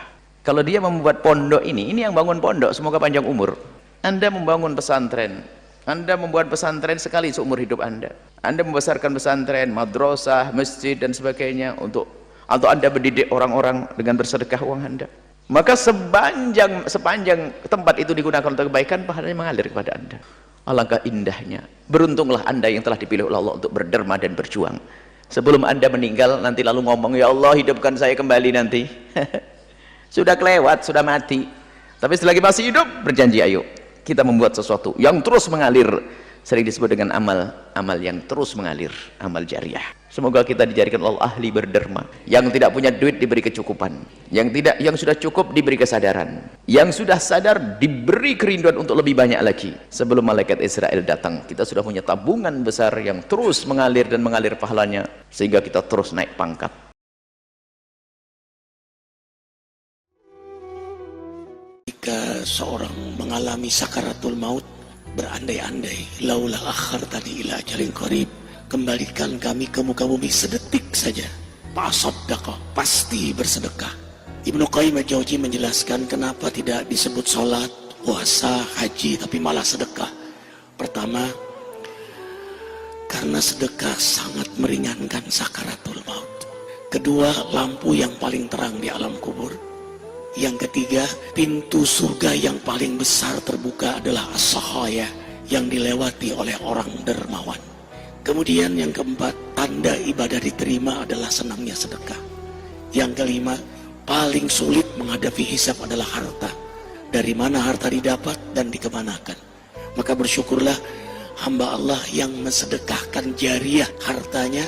Kalau dia membuat pondok ini yang bangun pondok, semoga panjang umur. Anda membangun pesantren, Anda membuat pesantren sekali seumur hidup Anda. Anda membesarkan pesantren, madrasah, masjid dan sebagainya untuk atau Anda mendidik orang-orang dengan bersedekah uang Anda. Maka sepanjang tempat itu digunakan untuk kebaikan, pahalanya mengalir kepada Anda. Alangkah indahnya. Beruntunglah Anda yang telah dipilih oleh Allah untuk berderma dan berjuang. Sebelum Anda meninggal nanti lalu ngomong, ya Allah hidupkan saya kembali nanti. Sudah kelewat, sudah mati. Tapi selagi masih hidup, berjanji ayo kita membuat sesuatu yang terus mengalir. Sering disebut dengan amal yang terus mengalir, amal jariah. Semoga kita dijadikan Allah ahli berderma. Yang tidak punya duit diberi kecukupan, yang sudah cukup diberi kesadaran, yang sudah sadar diberi kerinduan untuk lebih banyak lagi. Sebelum malaikat Israel datang, kita sudah punya tabungan besar yang terus mengalir dan mengalir pahalanya, sehingga kita terus naik pangkat. Jika seorang mengalami sakaratul maut, berandai-andai, laula akhartani ila ajalin qarib, kembalikan kami ke muka bumi sedetik saja, fa'asaddaqah, pasti bersedekah. Ibnu Qayyim al-Jauziyah menjelaskan kenapa tidak disebut sholat, puasa, haji, tapi malah sedekah. Pertama, karena sedekah sangat meringankan sakaratul maut. Kedua, lampu yang paling terang di alam kubur. Yang ketiga, pintu surga yang paling besar terbuka adalah as-sahaya, yang dilewati oleh orang dermawan. Kemudian yang keempat, tanda ibadah diterima adalah senangnya sedekah. Yang kelima, paling sulit menghadapi hisab adalah harta. Dari mana harta didapat dan dikemanakan. Maka bersyukurlah hamba Allah yang mensedekahkan jariah hartanya,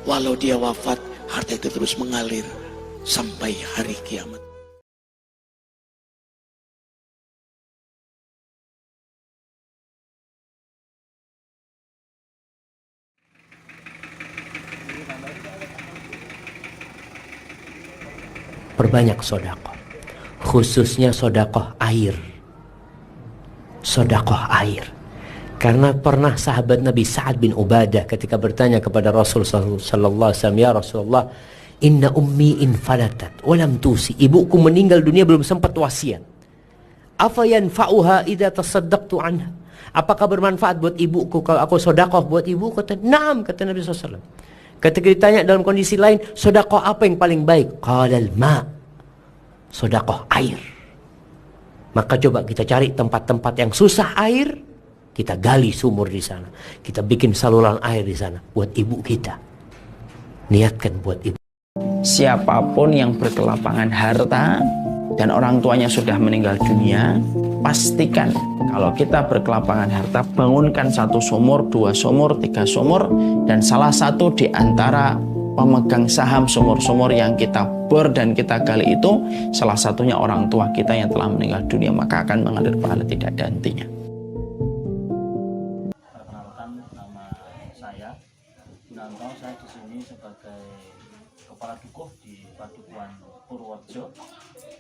walau dia wafat, harta itu terus mengalir sampai hari kiamat. Perbanyak sodakoh, khususnya sodakoh air. Sodakoh air. Karena pernah sahabat Nabi Sa'ad bin Ubadah ketika bertanya kepada Rasul sallallahu alaihi wasallam, ya Rasulullah, inna ummi infalatat walam tusi, ibuku meninggal dunia belum sempat wasiat. Afa yanfa'uha idza tasaddaqtu anha? Apakah bermanfaat buat ibuku kalau aku sodakoh buat ibu? Kata, "Na'am," kata Nabi sallallahu alaihi wasallam. Ketika ditanya dalam kondisi lain, sodakoh apa yang paling baik? Qalal ma, sodakoh air. Maka coba kita cari tempat-tempat yang susah air, kita gali sumur di sana, kita bikin saluran air di sana buat ibu kita. Niatkan buat ibu. Siapapun yang berkelapangan harta dan orang tuanya sudah meninggal dunia, pastikan kalau kita berkelapangan harta, bangunkan 1 sumur, 2 sumur, 3 sumur, dan salah satu di antara pemegang saham sumur-sumur yang kita bor dan kita gali itu, salah satunya orang tua kita yang telah meninggal dunia, maka akan mengalir pahala tidak ada hentinya. Purworejo,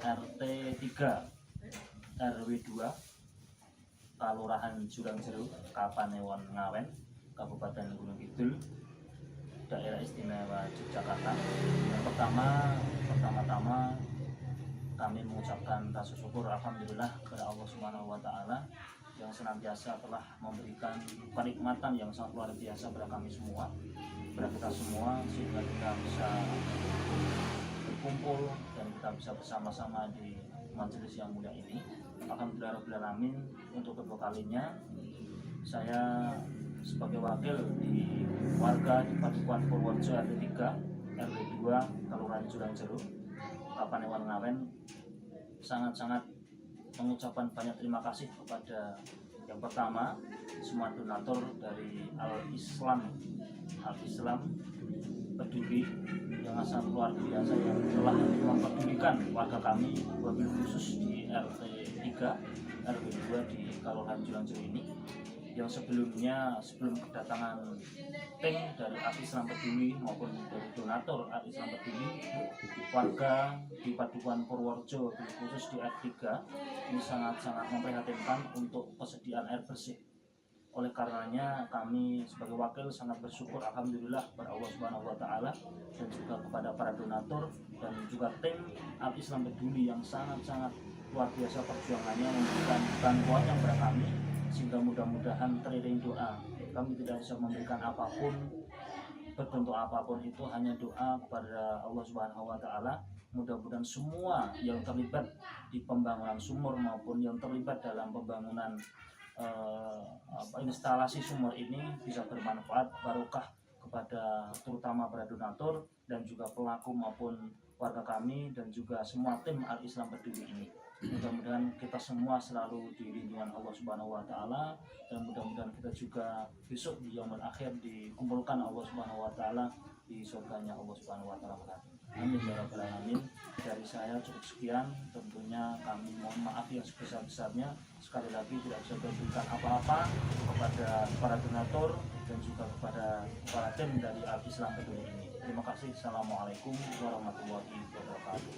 RT 3 RW 2, Kelurahan Jurang-Jeru, Kapanewon Ngawen, Kabupaten Gunung Kidul, Daerah Istimewa Yogyakarta. Yang pertama-tama kami mengucapkan rasa syukur alhamdulillah kepada Allah Subhanahu wa taala yang senantiasa telah memberikan kenikmatan yang sangat luar biasa kepada kami semua, kepada kita semua, sehingga kita bisa berkumpul dan kita bisa bersama-sama di majelis yang mulia ini. Alhamdulillah rabbil alamin, untuk kedua kalinya saya sebagai wakil di warga di Padukuhan Purworejo RT 3 RW 2 Kelurahan Jurang-Jeru, Kapanewon Ngawen, sangat-sangat mengucapkan banyak terima kasih kepada yang pertama semua donatur dari Al-Islam Peduli yang sangat luar biasa yang telah mempedulikan warga kami, wabil khusus di RT 3 RW 2 di Kelurahan Jurang-Jeru ini, yang sebelum kedatangan tim dari Al-Islam Peduli maupun dari donatur Al-Islam Peduli, warga di Padukuhan Purworejo khusus di RT 3 ini sangat-sangat memprihatinkan untuk persediaan air bersih. Oleh karenanya kami sebagai wakil sangat bersyukur alhamdulillah kepada Allah Subhanahu wa taala dan juga kepada para donatur dan juga tim Al-Islam Peduli yang sangat-sangat luar biasa perjuangannya memberikan bantuan yang kepada kami, sehingga mudah-mudahan teriring doa. Kami tidak bisa memberikan apapun, berbentuk apapun, itu hanya doa kepada Allah Subhanahu wa taala. Mudah-mudahan semua yang terlibat di pembangunan sumur maupun yang terlibat dalam pembangunan instalasi sumur ini bisa bermanfaat barokah kepada terutama para donatur dan juga pelaku maupun warga kami dan juga semua tim Al-Islam Peduli ini. Mudah-mudahan kita semua selalu di lindungan Allah Subhanahu wa taala dan mudah-mudahan kita juga besok di yaumul akhir dikumpulkan Allah Subhanahu wa taala di surganya Allah Subhanahu wa taala. Amin ya rabbal alamin. Dari saya cukup sekian, tentunya kami mohon maaf yang sebesar-besarnya. Sekali lagi tidak bisa memberikan apa-apa kepada para donatur dan juga kepada para tim dari Al-Islam Peduli ini. Terima kasih. Assalamualaikum warahmatullahi wabarakatuh.